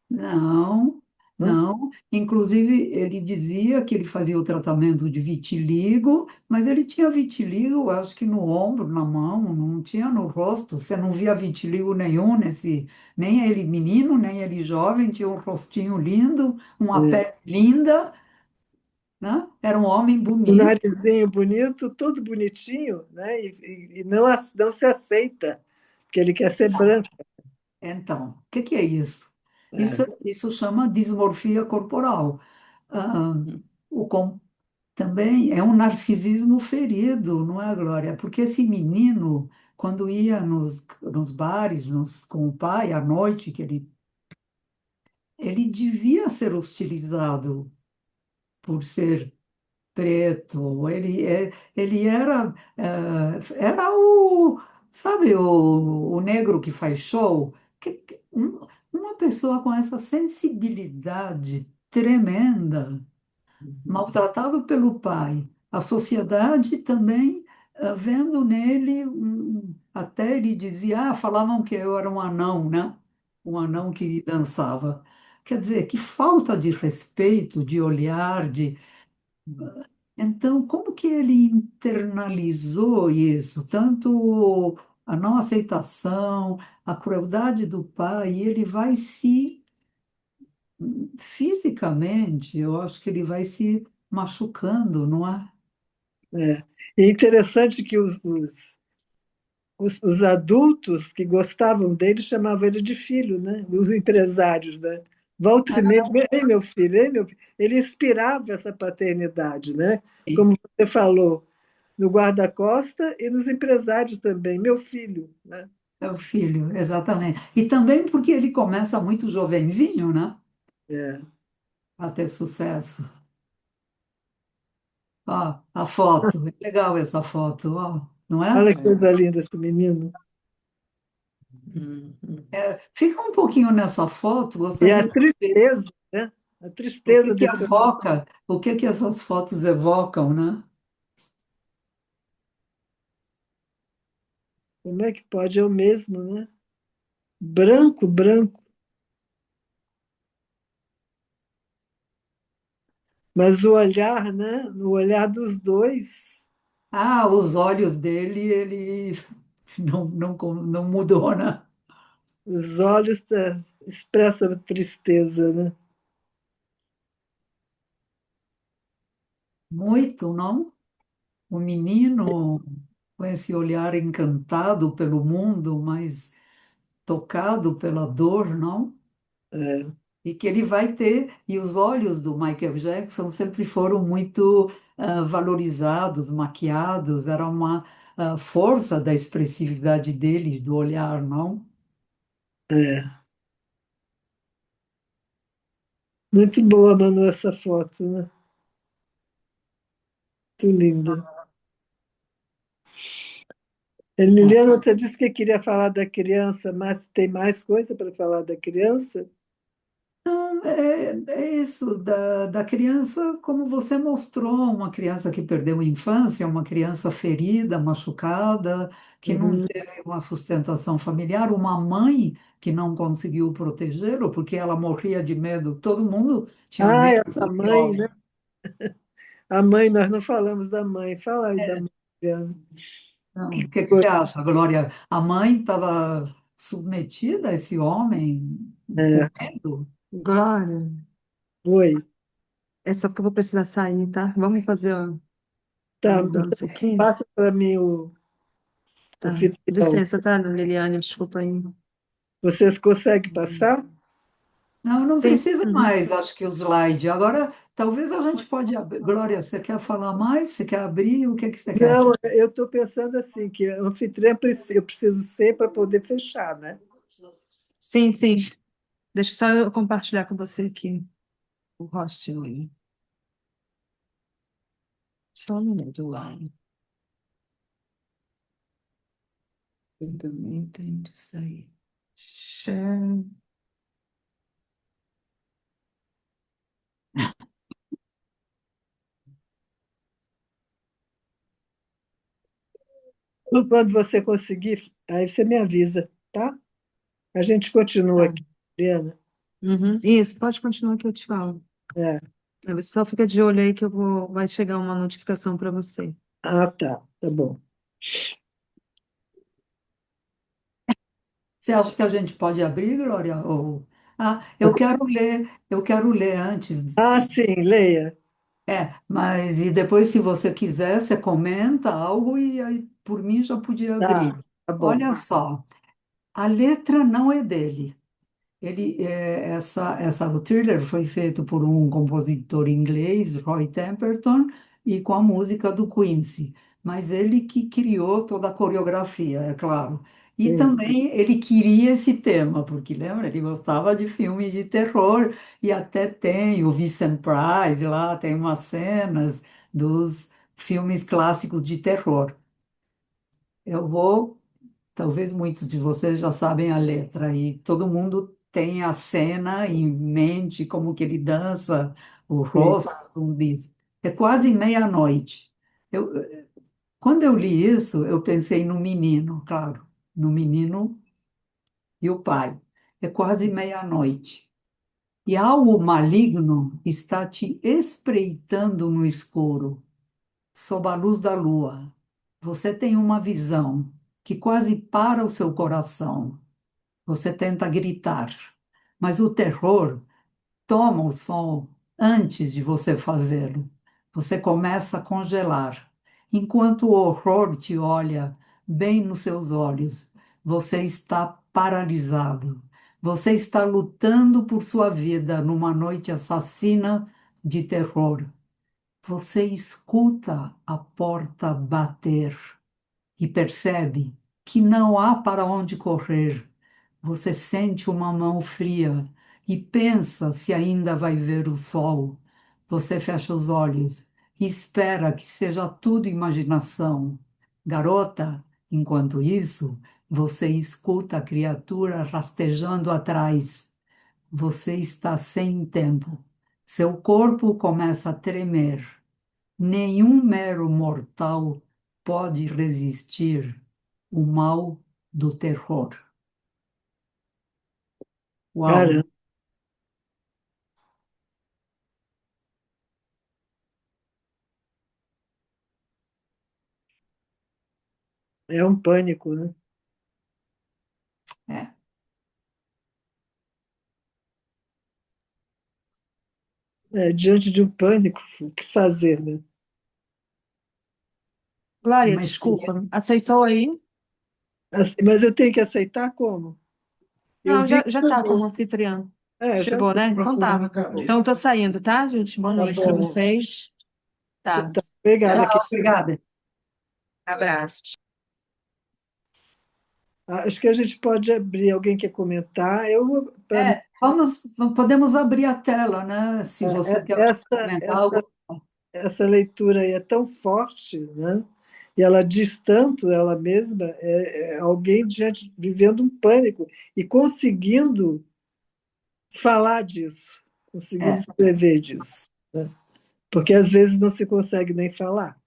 Não, Hã? não. Inclusive, ele dizia que ele fazia o tratamento de vitiligo, mas ele tinha vitiligo, acho que no ombro, na mão, não tinha no rosto. Você não via vitiligo nenhum nesse, nem ele menino, nem ele jovem, tinha um rostinho lindo, uma É. pele linda, né? Era um homem O bonito. narizinho bonito, todo bonitinho, né? E não, não se aceita, porque ele quer ser branco. Então, o que que é isso? Isso, É, isso chama dismorfia corporal. Ah, o, também é um narcisismo ferido, não é, Glória? Porque esse menino, quando ia nos bares com o pai à noite, ele devia ser hostilizado por ser preto. Ele era sabe, o negro que faz show? Uma pessoa com essa sensibilidade tremenda maltratado pelo pai, a sociedade também vendo nele, até ele dizia, falavam que eu era um anão, né? Um anão que dançava. Quer dizer, que falta de respeito, de olhar, de... Então, como que ele internalizou isso? Tanto a não aceitação, a crueldade do pai, e ele vai se fisicamente, eu acho que ele vai se machucando, não é? é. E é interessante que os adultos que gostavam dele chamavam ele de filho, né? Os empresários, né? Volta e meia, ei, meu filho, ei, meu filho. Ele inspirava essa paternidade, né? É Como você falou, no guarda-costa e nos empresários também, meu filho, né? é o filho, exatamente. E também porque ele começa muito jovenzinho, né? É. A ter sucesso. Ó, a foto, é legal essa foto, ó, não é? Olha que coisa linda esse menino. Uhum. Fica um pouquinho nessa foto, E a gostaria de ver tristeza, né? A o que tristeza que desse homem. evoca, o que que essas fotos evocam, né? Como é que pode? É o mesmo, né? Branco, branco. Mas o olhar, né? O olhar dos dois, Os olhos dele, ele não mudou, né? os olhos expressam tristeza, né? Muito, não? O menino com esse olhar encantado pelo mundo, mas tocado pela dor, não? É, E que ele vai ter, e os olhos do Michael Jackson sempre foram muito valorizados, maquiados, era uma força da expressividade dele, do olhar, não? é. Muito boa, Manu, essa foto, né? Muito linda. Liliana, você disse que queria falar da criança, mas tem mais coisa para falar da criança? Não, é isso, da criança, como você mostrou, uma criança que perdeu a infância, uma criança ferida, machucada, que não Uhum. teve uma sustentação familiar, uma mãe que não conseguiu protegê-lo, porque ela morria de medo, todo mundo tinha Ah, medo essa desse mãe, né? homem. A mãe, nós não falamos da mãe. Fala aí da mãe, Liliana. Não, Que o que que você coisa. acha, Glória? A mãe estava submetida a esse homem com É, medo? Glória, oi. é só porque eu vou precisar sair, tá? Vamos fazer a Tá, mudança então aqui? passa para mim o Tá. fitel. Licença, tá, Liliane? Desculpa aí. Vocês conseguem passar? Não, não Sim. precisa Uhum. mais, acho que o slide. Agora, talvez a gente pode abrir. Glória, você quer falar mais? Você quer abrir? O que que você quer? Não, eu estou pensando assim, que anfitriã eu preciso ser para poder fechar, né? Sim, sim. Deixa só eu compartilhar com você aqui o rostinho. Só um minuto lá. Eu também tenho de sair. Sharon. Quando você conseguir, aí você me avisa, tá? A gente continua Tá. aqui, Adriana. Uhum. Isso, pode continuar que eu te falo. É. Aí você só fica de olho aí que vai chegar uma notificação para você. Ah, tá bom. Você acha que a gente pode abrir, Glória? Eu quero ler antes. Ah, sim, leia. Mas e depois, se você quiser, você comenta algo e aí, por mim, já podia abrir. Tá bom. Olha só, a letra não é dele. O thriller foi feito por um compositor inglês, Roy Temperton, e com a música do Quincy. Mas ele que criou toda a coreografia, é claro. E Sim, também ele queria esse tema, porque lembra, ele gostava de filmes de terror, e até tem o Vincent Price lá, tem umas cenas dos filmes clássicos de terror. Eu vou Talvez muitos de vocês já sabem a letra e todo mundo tem a cena em mente, como que ele dança, o sim. rosto dos zumbis. É quase meia-noite. Eu, Quando eu li isso, eu pensei no menino, claro, no menino e o pai. É quase meia-noite. E algo maligno está te espreitando no escuro, sob a luz da lua. Você tem uma visão que quase para o seu coração. Você tenta gritar, mas o terror toma o som antes de você fazê-lo. Você começa a congelar. Enquanto o horror te olha bem nos seus olhos, você está paralisado. Você está lutando por sua vida numa noite assassina de terror. Você escuta a porta bater e percebe que não há para onde correr. Você sente uma mão fria e pensa se ainda vai ver o sol. Você fecha os olhos e espera que seja tudo imaginação. Garota, enquanto isso, você escuta a criatura rastejando atrás. Você está sem tempo. Seu corpo começa a tremer. Nenhum mero mortal pode resistir o mal do terror. Uau! Caramba, é um pânico, né? É. Diante de um pânico, o que fazer, né? Glória, Uma desculpa. experiência. Aceitou aí? Assim, mas eu tenho que aceitar como? Eu Não, vi já que já tá como chegou. anfitriã. Já Chegou, vi. né? Então tá. Então tô saindo, tá, gente? Boa Tá noite para bom. vocês. Tá. Tá. Obrigada. Tchau, obrigada. Abraço. Acho que a gente pode abrir. Alguém quer comentar? Pra mim, Podemos abrir a tela, né? Se você quer essa, comentar essa, algo. essa leitura aí é tão forte, né? E ela diz tanto ela mesma, é alguém vivendo um pânico e conseguindo falar disso, conseguindo É, escrever disso, né? Porque às vezes não se consegue nem falar.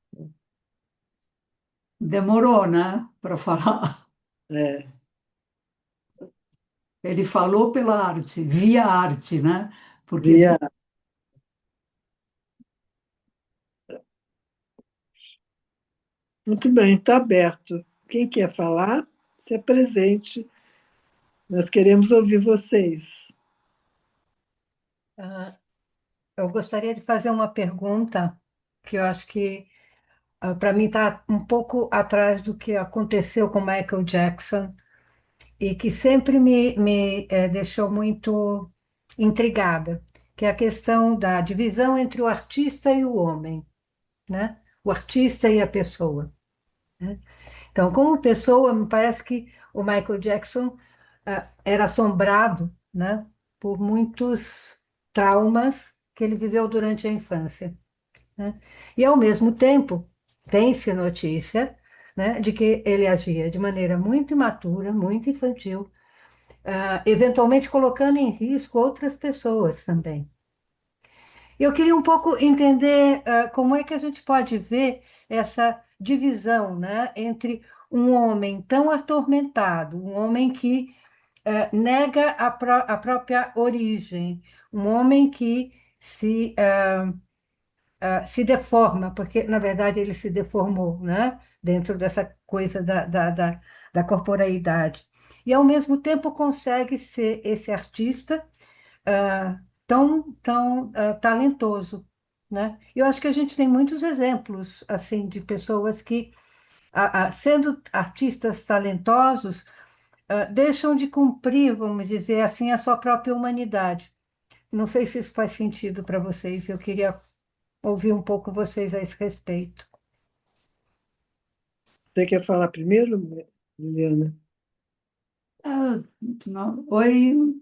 demorou, né? Para falar. É, Ele falou pela arte, via arte, né? Porque via. Muito bem, está aberto. Quem quer falar, se apresente. Nós queremos ouvir vocês. Ah, eu gostaria de fazer uma pergunta que eu acho que, para mim, está um pouco atrás do que aconteceu com Michael Jackson e que sempre me deixou muito intrigada, que é a questão da divisão entre o artista e o homem, né? O artista e a pessoa, né? Então, como pessoa, me parece que o Michael Jackson era assombrado, né, por muitos traumas que ele viveu durante a infância, né? E, ao mesmo tempo, tem-se notícia, né, de que ele agia de maneira muito imatura, muito infantil, eventualmente colocando em risco outras pessoas também. Eu queria um pouco entender, como é que a gente pode ver essa divisão, né, entre um homem tão atormentado, um homem que nega a própria origem, um homem que se deforma, porque na verdade ele se deformou, né, dentro dessa coisa da corporeidade. E ao mesmo tempo consegue ser esse artista tão talentoso, né? Eu acho que a gente tem muitos exemplos assim de pessoas que, sendo artistas talentosos, deixam de cumprir, vamos dizer assim, a sua própria humanidade. Não sei se isso faz sentido para vocês. Eu queria ouvir um pouco vocês a esse respeito. Você quer falar primeiro, Liliana? Ah, oi,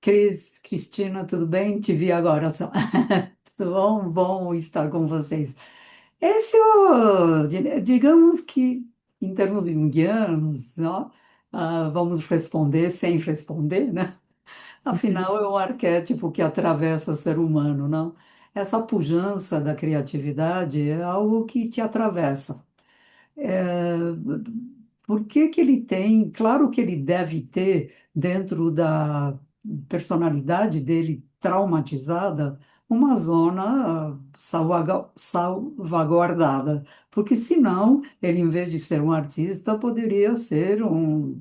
Cristina, tudo bem? Te vi agora só. Tudo bom? Bom estar com vocês. Esse, digamos que, em termos junguianos, ó, vamos responder sem responder, né? Afinal, é um arquétipo que atravessa o ser humano, não? Essa pujança da criatividade é algo que te atravessa. É, por que que ele tem? Claro que ele deve ter, dentro da personalidade dele traumatizada, uma zona salvaguardada, porque senão ele, em vez de ser um artista, poderia ser um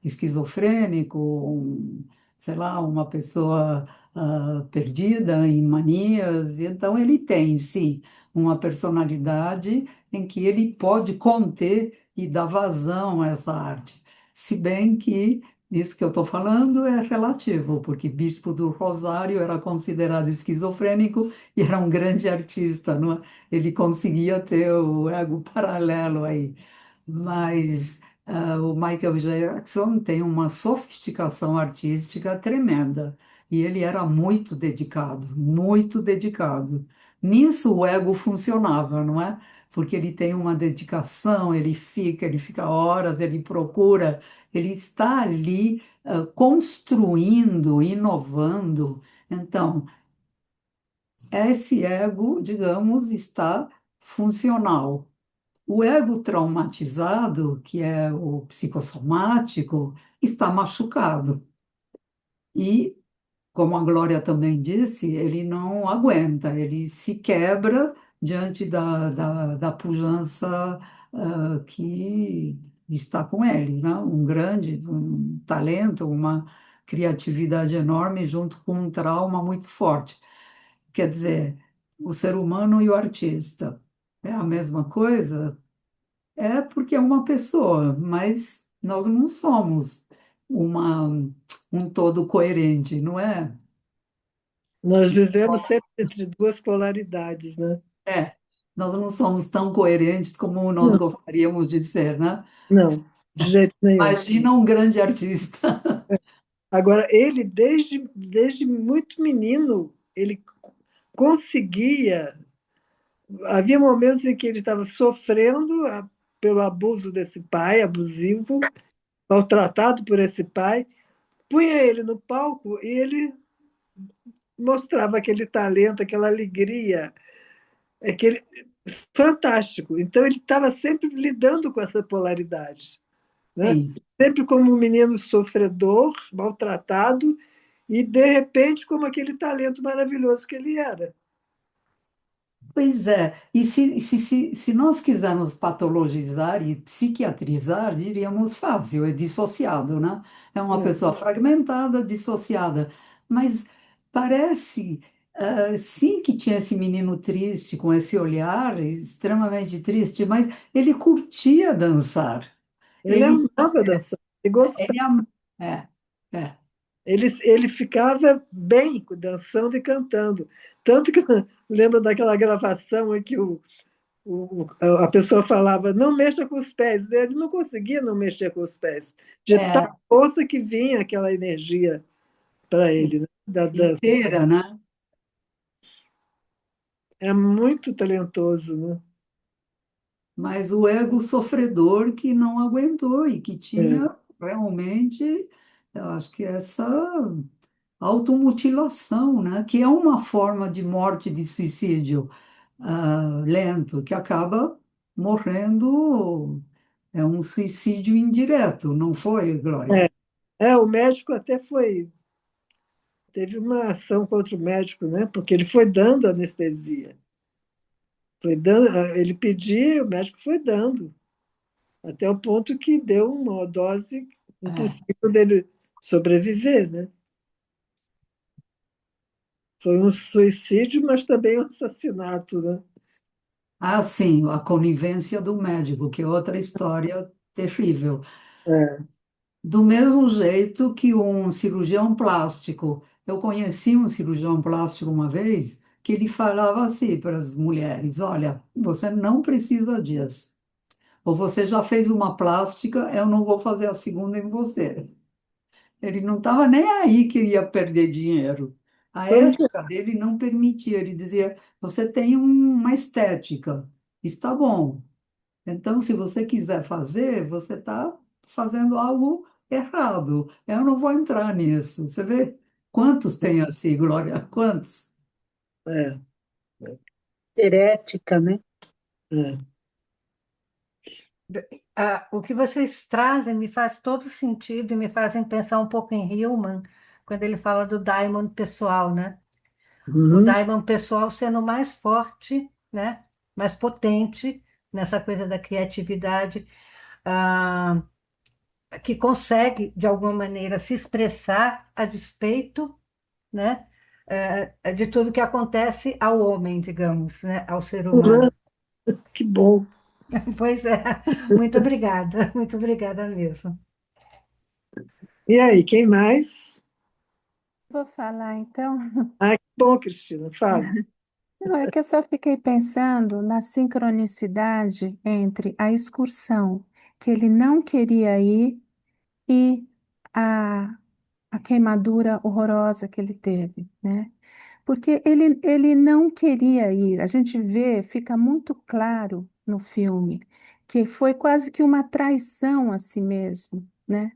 esquizofrênico, sei lá, uma pessoa perdida em manias. Então ele tem, sim, uma personalidade em que ele pode conter e dar vazão a essa arte. Se bem que isso que eu estou falando é relativo, porque Bispo do Rosário era considerado esquizofrênico e era um grande artista, não é? Ele conseguia ter o ego paralelo aí. Mas o Michael Jackson tem uma sofisticação artística tremenda. E ele era muito dedicado, muito dedicado. Nisso o ego funcionava, não é? Porque ele tem uma dedicação, ele fica horas, ele procura, ele está ali construindo, inovando. Então, esse ego, digamos, está funcional. O ego traumatizado, que é o psicossomático, está machucado. E, como a Glória também disse, ele não aguenta, ele se quebra diante da pujança, que está com ele, né? Um grande um talento, uma criatividade enorme, junto com um trauma muito forte. Quer dizer, o ser humano e o artista é a mesma coisa? É porque é uma pessoa, mas nós não somos uma, um todo coerente, não é? Nós vivemos sempre entre duas polaridades, né? É, nós não somos tão coerentes como nós Não, gostaríamos de ser, né? não, de jeito nenhum. Imagina um grande artista. Agora, ele, desde muito menino, ele conseguia. Havia momentos em que ele estava sofrendo pelo abuso desse pai, abusivo, maltratado por esse pai, punha ele no palco e ele mostrava aquele talento, aquela alegria, aquele fantástico. Então ele estava sempre lidando com essa polaridade, né? Sim. Sempre como um menino sofredor, maltratado e de repente como aquele talento maravilhoso que ele era. Pois é, e se nós quisermos patologizar e psiquiatrizar, diríamos fácil, é dissociado, né? É uma É. pessoa fragmentada, dissociada. Mas parece, sim, que tinha esse menino triste, com esse olhar extremamente triste, mas ele curtia dançar. Ele Ele, amava dançar, ele gostava. ele am- é, é, Ele ficava bem dançando e cantando. Tanto que lembra daquela gravação em que a pessoa falava, não mexa com os pés. Ele não conseguia não mexer com os pés. De tal é, força que vinha aquela energia para ele, né, da dança. inteira, né? É muito talentoso, né? mas o ego sofredor que não aguentou e que É, tinha realmente, eu acho que essa automutilação, né? Que é uma forma de morte, de suicídio lento, que acaba morrendo, é um suicídio indireto, não foi, Glória? é, o médico até teve uma ação contra o médico, né? Porque ele foi dando anestesia. Foi dando, ele pedia, o médico foi dando, até o ponto que deu uma dose É. impossível dele sobreviver, né? Foi um suicídio, mas também um assassinato, né? Ah, sim, a conivência do médico, que é outra história terrível. É. Do mesmo jeito que um cirurgião plástico, eu conheci um cirurgião plástico uma vez, que ele falava assim para as mulheres: olha, você não precisa disso. Ou você já fez uma plástica, eu não vou fazer a segunda em você. Ele não estava nem aí que ia perder dinheiro. A Pois é, ética dele não permitia. Ele dizia: você tem uma estética, está bom. Então, se você quiser fazer, você está fazendo algo errado. Eu não vou entrar nisso. Você vê quantos tem assim, Glória? Quantos? é, Herética, né? é. O que vocês trazem me faz todo sentido e me fazem pensar um pouco em Hillman, quando ele fala do diamond pessoal, né? O Uhum. diamond pessoal sendo mais forte, né? Mais potente nessa coisa da criatividade, ah, que consegue, de alguma maneira, se expressar a despeito, né? De tudo que acontece ao homem, digamos, né? Ao ser Uhum. humano. Que bom. Pois é, muito obrigada mesmo. E aí, quem mais? Vou falar então. Ah, que bom, Cristina. Fale. Não, é que eu só fiquei pensando na sincronicidade entre a excursão que ele não queria ir e a, a queimadura horrorosa que ele teve, né? Porque ele não queria ir. A gente vê, fica muito claro no filme, que foi quase que uma traição a si mesmo, né?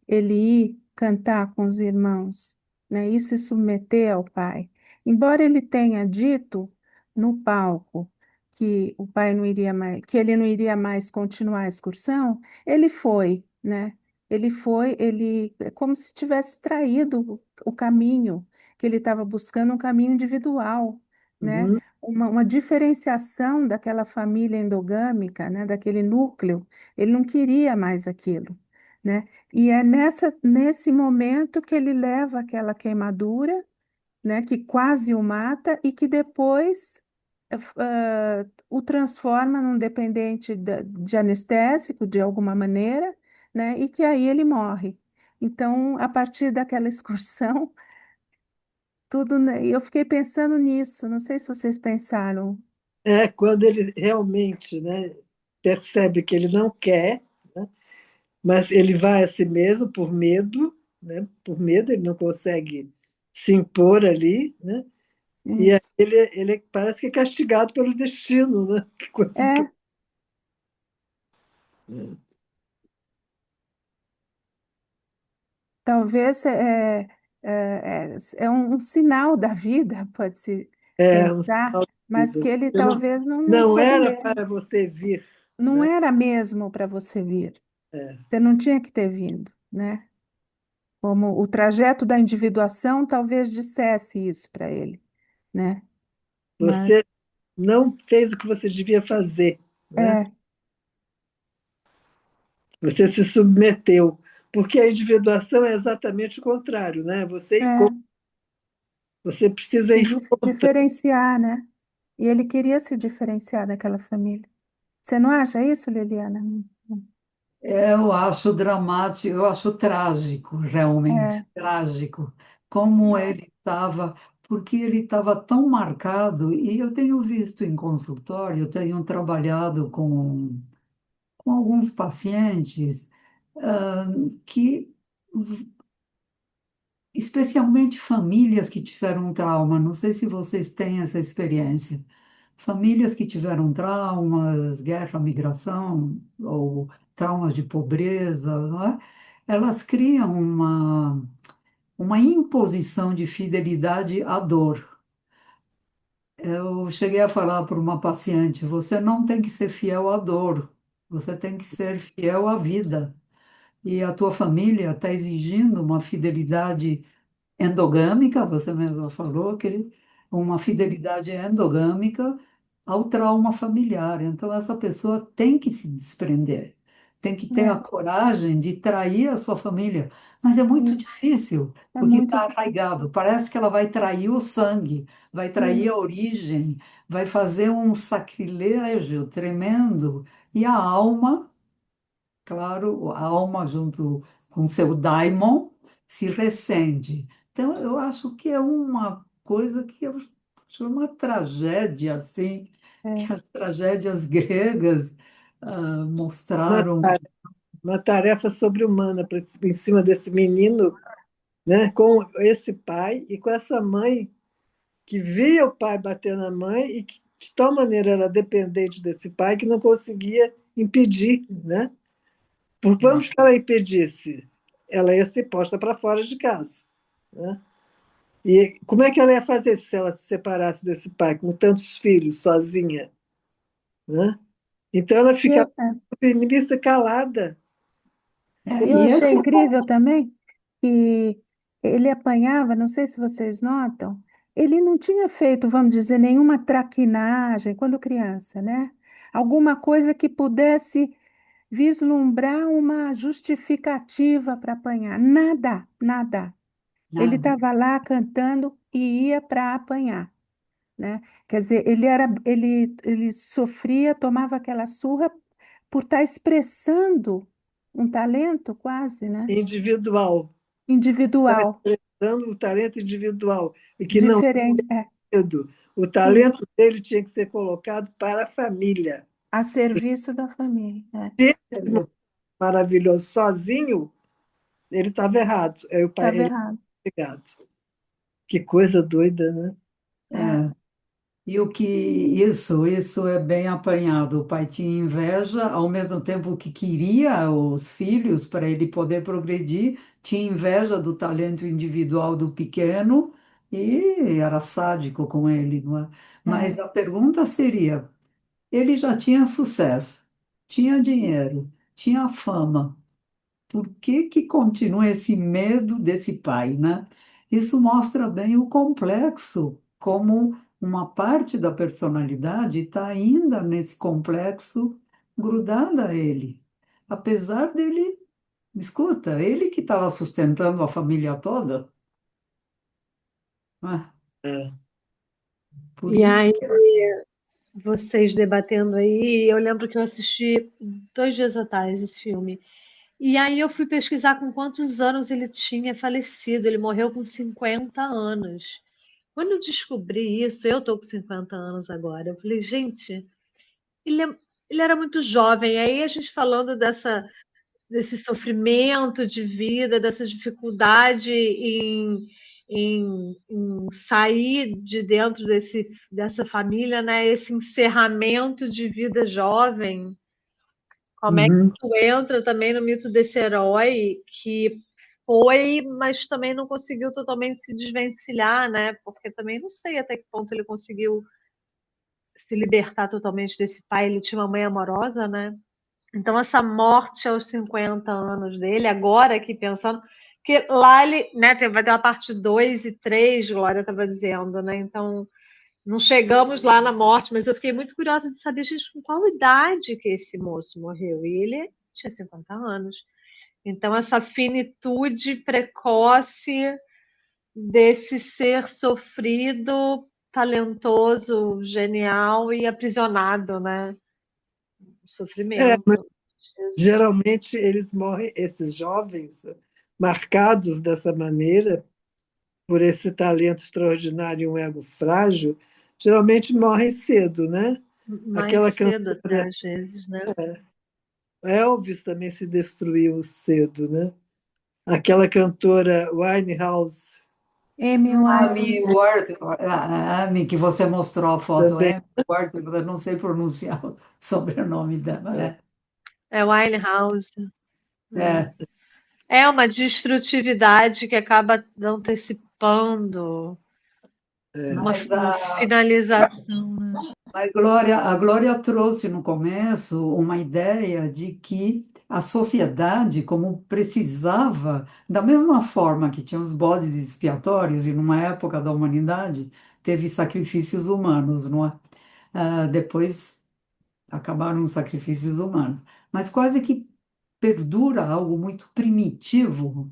Ele ir cantar com os irmãos, né, e se submeter ao pai. Embora ele tenha dito no palco que o pai não iria mais, que ele não iria mais continuar a excursão, ele foi, né? Ele foi, ele é como se tivesse traído o caminho que ele estava buscando, um caminho individual, né? Uhum. Uma diferenciação daquela família endogâmica, né? Daquele núcleo. Ele não queria mais aquilo, né? E é nesse momento que ele leva aquela queimadura, né, que quase o mata e que depois o transforma num dependente de anestésico de alguma maneira, né, e que aí ele morre. Então, a partir daquela excursão, tudo, né, eu fiquei pensando nisso, não sei se vocês pensaram. É quando ele realmente, né, percebe que ele não quer, né, mas ele vai a si mesmo por medo, né, por medo, ele não consegue se impor ali, né, e aí Isso. ele parece que é castigado pelo destino, né? Que coisa É, incrível. talvez é um sinal da vida, pode-se É um pensar, sinal de mas vida. que ele Você talvez não não soube era ler. para você vir, Não né? era mesmo para você vir. É. Você não tinha que ter vindo, né? Como o trajeto da individuação talvez dissesse isso para ele, né? Mas Você não fez o que você devia fazer, né? é, Você se submeteu, porque a individuação é exatamente o contrário, né? é Você precisa ir contra. diferenciar, né? E ele queria se diferenciar daquela família. Você não acha isso, Liliana? Eu acho dramático, eu acho trágico, realmente, É, trágico, como ele estava, porque ele estava tão marcado, e eu tenho visto em consultório, eu tenho trabalhado com alguns pacientes, ah, que, especialmente famílias que tiveram um trauma, não sei se vocês têm essa experiência. famílias que tiveram traumas, guerra, migração, ou traumas de pobreza, não é? Elas criam uma imposição de fidelidade à dor. Eu cheguei a falar para uma paciente: você não tem que ser fiel à dor, você tem que ser fiel à vida. E a tua família está exigindo uma fidelidade endogâmica, você mesma falou, uma fidelidade endogâmica ao trauma familiar. Então, essa pessoa tem que se desprender, tem que ter a É, coragem de trair a sua família. Mas é muito isso difícil, é porque muito está difícil. arraigado. Parece que ela vai trair o sangue, vai trair Isso, a origem, vai fazer um sacrilégio tremendo. E a alma, claro, a alma junto com seu daimon se ressente. Então, eu acho que é uma coisa que eu acho uma tragédia, assim, é, que as tragédias gregas Uma, mostraram. uma tarefa sobre-humana em cima desse menino, né? Com esse pai e com essa mãe que via o pai bater na mãe e que, de tal maneira, era dependente desse pai que não conseguia impedir, né? Porque vamos que ela impedisse, ela ia ser posta para fora de casa, né? E como é que ela ia fazer se ela se separasse desse pai com tantos filhos, sozinha, né? Então ela E ficava feminista calada. eu E achei esse é incrível também que ele apanhava, não sei se vocês notam, ele não tinha feito, vamos dizer, nenhuma traquinagem quando criança, né? Alguma coisa que pudesse vislumbrar uma justificativa para apanhar. Nada, nada. Ele nada. estava lá cantando e ia para apanhar, né? Quer dizer, ele sofria, tomava aquela surra por estar expressando um talento quase, né? Individual, está Individual, expressando o talento individual e que não diferente, é medo. O e talento dele tinha que ser colocado para a família. a serviço da família. Se ele maravilhoso sozinho, ele estava errado. Aí o pai Estava ele errado. é pegado. Que coisa doida, né? É, E o que isso é bem apanhado. O pai tinha inveja, ao mesmo tempo que queria os filhos para ele poder progredir, tinha inveja do talento individual do pequeno e era sádico com ele, não é? Mas é. a pergunta seria: ele já tinha sucesso, tinha dinheiro, tinha fama. Por que que continua esse medo desse pai, né? Isso mostra bem o complexo, como uma parte da personalidade está ainda nesse complexo grudada a ele. Apesar dele, escuta, ele que estava sustentando a família toda, né? É. Por E isso aí, que vocês debatendo aí, eu lembro que eu assisti 2 dias atrás esse filme. E aí eu fui pesquisar com quantos anos ele tinha falecido. Ele morreu com 50 anos. Quando eu descobri isso, eu tô com 50 anos agora. Eu falei, gente, ele, ele era muito jovem. Aí a gente falando desse sofrimento de vida, dessa dificuldade em sair de dentro dessa família, né? Esse encerramento de vida jovem. Como é que Uhum. tu entra também no mito desse herói que foi, mas também não conseguiu totalmente se desvencilhar, né? Porque também não sei até que ponto ele conseguiu se libertar totalmente desse pai. Ele tinha uma mãe amorosa, né? Então, essa morte aos 50 anos dele, agora aqui pensando, que lá ele, né, vai ter uma parte 2 e 3, Glória estava dizendo, né? Então, não chegamos lá na morte, mas eu fiquei muito curiosa de saber, gente, com qual idade que esse moço morreu. E ele tinha 50 anos. Então, essa finitude precoce desse ser sofrido, talentoso, genial e aprisionado, né? É, mas Sofrimento. geralmente eles morrem, esses jovens, marcados dessa maneira, por esse talento extraordinário e um ego frágil, geralmente morrem cedo, né? Mais Aquela cedo até, cantora às vezes, né? Elvis também se destruiu cedo, né? Aquela cantora Winehouse, Amy Amy Winehouse. Ward, a Amy, que você mostrou a foto, também. Amy Ward, eu não sei pronunciar o sobrenome dela, né? É Winehouse. É, É uma destrutividade que acaba antecipando mas uma finalização, né? a Glória trouxe no começo uma ideia de que a sociedade, como precisava, da mesma forma que tinha os bodes expiatórios, e numa época da humanidade teve sacrifícios humanos, não é? Depois acabaram os sacrifícios humanos, mas quase que perdura algo muito primitivo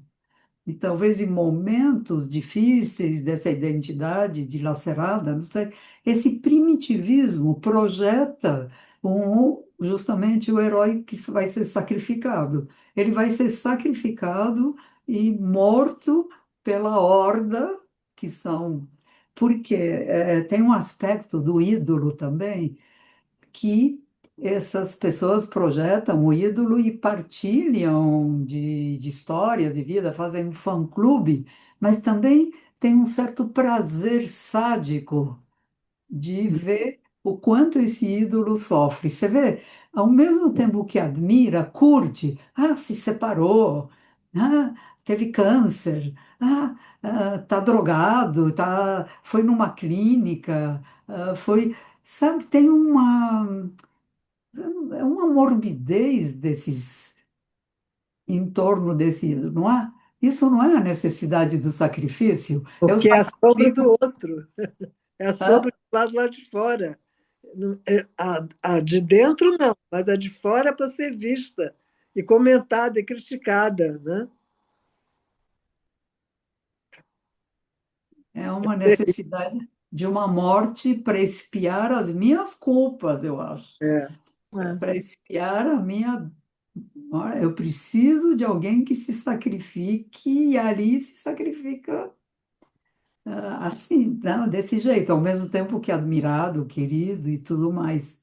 e talvez em momentos difíceis dessa identidade dilacerada, não sei, esse primitivismo projeta justamente o herói que vai ser sacrificado. Ele vai ser sacrificado e morto pela horda, que são. Porque tem um aspecto do ídolo também que essas pessoas projetam o ídolo e partilham de histórias de vida, fazem um fã-clube, mas também tem um certo prazer sádico de ver o quanto esse ídolo sofre. Você vê, ao mesmo tempo que admira, curte, se separou, ah, teve câncer, tá drogado, foi numa clínica, sabe, tem uma morbidez em torno desse, não é? Isso não é a necessidade do sacrifício, é o Porque é a sombra do sacrifício. outro, é a Hã? sombra do lado lá de fora. A de dentro não, mas a de fora é para ser vista e comentada e criticada, né? É uma necessidade de uma morte para expiar as minhas culpas, eu acho. É. Para expiar a minha. Olha, eu preciso de alguém que se sacrifique, e ali se sacrifica assim, não, desse jeito, ao mesmo tempo que admirado, querido e tudo mais.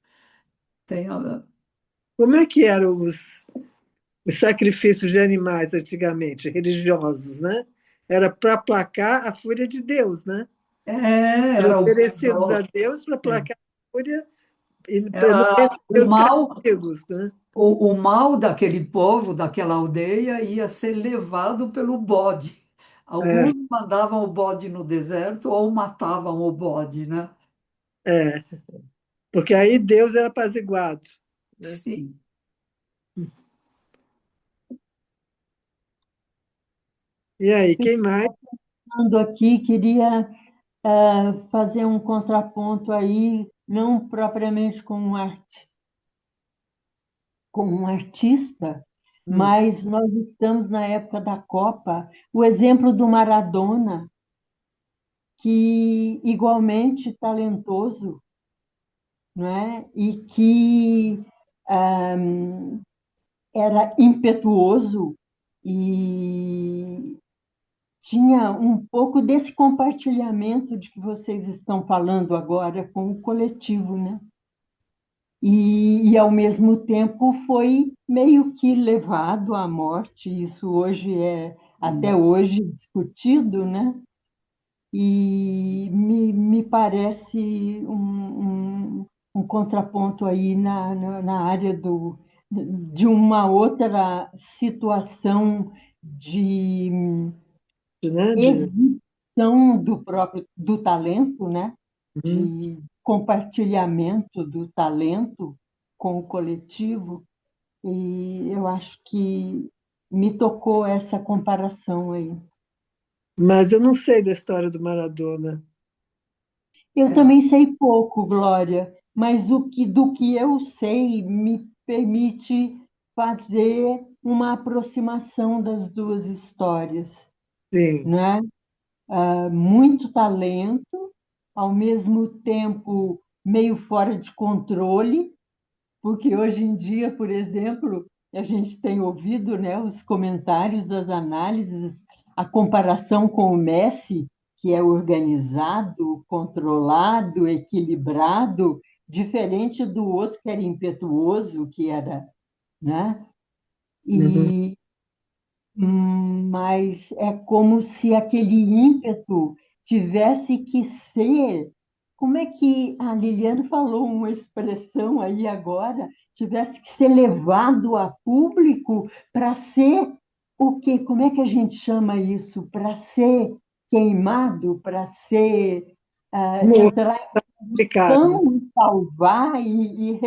Tem, Como é que eram os sacrifícios de animais antigamente, religiosos, né? Era para aplacar a fúria de Deus, né? Eram era oferecidos a Deus para é, aplacar a fúria e para não era receber o os mal, castigos, né? o mal daquele povo, daquela aldeia, ia ser levado pelo bode. É, Alguns mandavam o bode no deserto ou matavam o bode, né? é, porque aí Deus era apaziguado, né? Sim. E aí, quem mais? Pensando aqui, queria fazer um contraponto aí, não propriamente com um artista, Hum, mas nós estamos na época da Copa. O exemplo do Maradona, que igualmente talentoso, não é? E que ah, era impetuoso e tinha um pouco desse compartilhamento de que vocês estão falando agora com o coletivo, né? Ao mesmo tempo, foi meio que levado à morte. Isso hoje até hoje, discutido, né? E me parece um contraponto aí na área de uma outra situação de né? exibição do talento, né? Uhum. De compartilhamento do talento com o coletivo, e eu acho que me tocou essa comparação aí. Mas eu não sei da história do Maradona. Eu É, também sei pouco, Glória, mas do que eu sei me permite fazer uma aproximação das duas histórias, Sim. né? Muito talento, ao mesmo tempo meio fora de controle, porque hoje em dia, por exemplo, a gente tem ouvido, né, os comentários, as análises, a comparação com o Messi, que é organizado, controlado, equilibrado, diferente do outro que era impetuoso, que era, né? Uhum. E mas é como se aquele ímpeto tivesse que ser. Como é que a Liliana falou uma expressão aí agora? Tivesse que ser levado a público para ser o quê? Como é que a gente chama isso? Para ser queimado, para ser entrar em Complicado. ação e salvar e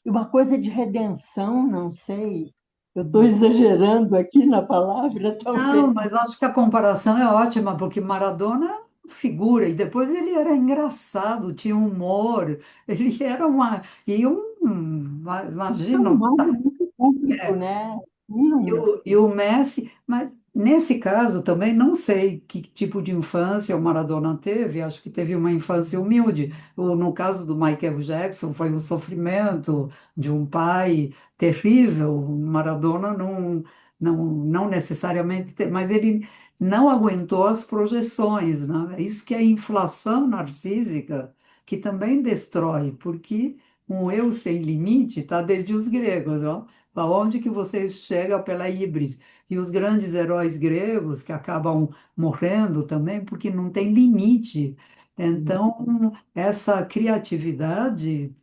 uma coisa de redenção, não sei. Eu estou exagerando aqui na palavra, Não, talvez. mas acho que a comparação é ótima, porque Maradona é uma figura, e depois ele era engraçado, tinha humor, ele era uma. Imagina, Chamado muito público, né? e o Messi, mas nesse caso também não sei que tipo de infância o Maradona teve, acho que teve uma infância humilde. No caso do Michael Jackson, foi um sofrimento de um pai terrível. O Maradona não necessariamente, mas ele não aguentou as projeções, né? É isso que é a inflação narcísica, que também destrói, porque um eu sem limite está desde os gregos, ó. Aonde que você chega pela híbris? E os grandes heróis gregos que acabam morrendo também porque não tem limite. Então, essa criatividade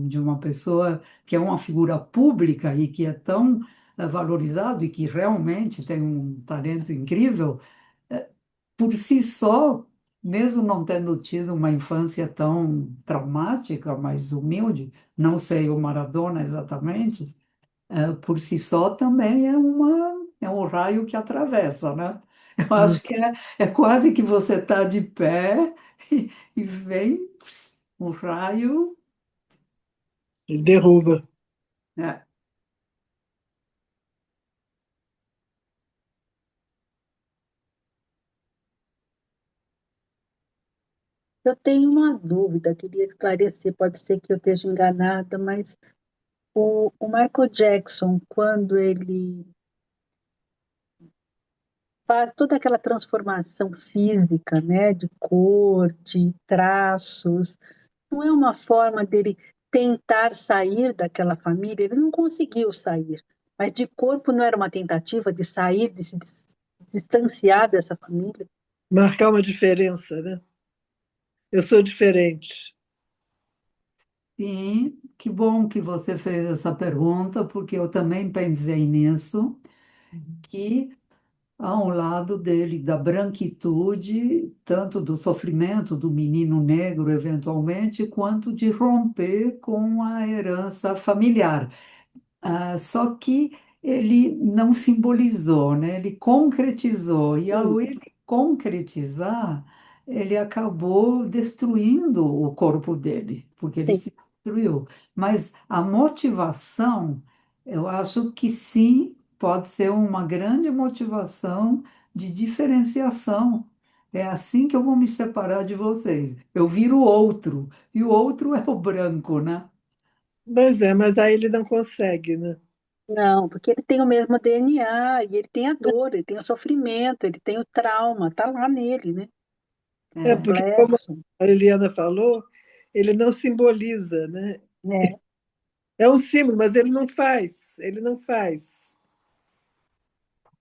de uma pessoa que é uma figura pública e que é tão valorizado e que realmente tem um talento incrível, por si só, mesmo não tendo tido uma infância tão traumática, mas humilde, não sei o Maradona exatamente, por si só também é um raio que atravessa, né? Eu acho que é quase que você está de pé e vem um raio. Ele derruba. É. Eu tenho uma dúvida, queria esclarecer, pode ser que eu esteja enganada, mas o Michael Jackson, quando ele faz toda aquela transformação física, né, de cor, de traços, não é uma forma dele tentar sair daquela família? Ele não conseguiu sair, mas de corpo não era uma tentativa de sair, de se distanciar dessa família? Marcar uma diferença, né? Eu sou diferente. Sim, que bom que você fez essa pergunta, porque eu também pensei nisso, que há um lado dele da branquitude, tanto do sofrimento do menino negro, eventualmente, quanto de romper com a herança familiar. Só que ele não simbolizou, né? Ele concretizou, e Sim, ao ele concretizar, ele acabou destruindo o corpo dele, porque ele sim. se destruiu. Mas a motivação, eu acho que sim, pode ser uma grande motivação de diferenciação. É assim que eu vou me separar de vocês. Eu viro outro, e o outro é o branco, né? Mas aí ele não consegue, né? Não, porque ele tem o mesmo DNA, e ele tem a dor, ele tem o sofrimento, ele tem o trauma, tá lá nele, né? É É. porque, como Complexo. a Eliana falou, ele não simboliza, né? É, É um símbolo, mas ele não faz. Ele não faz.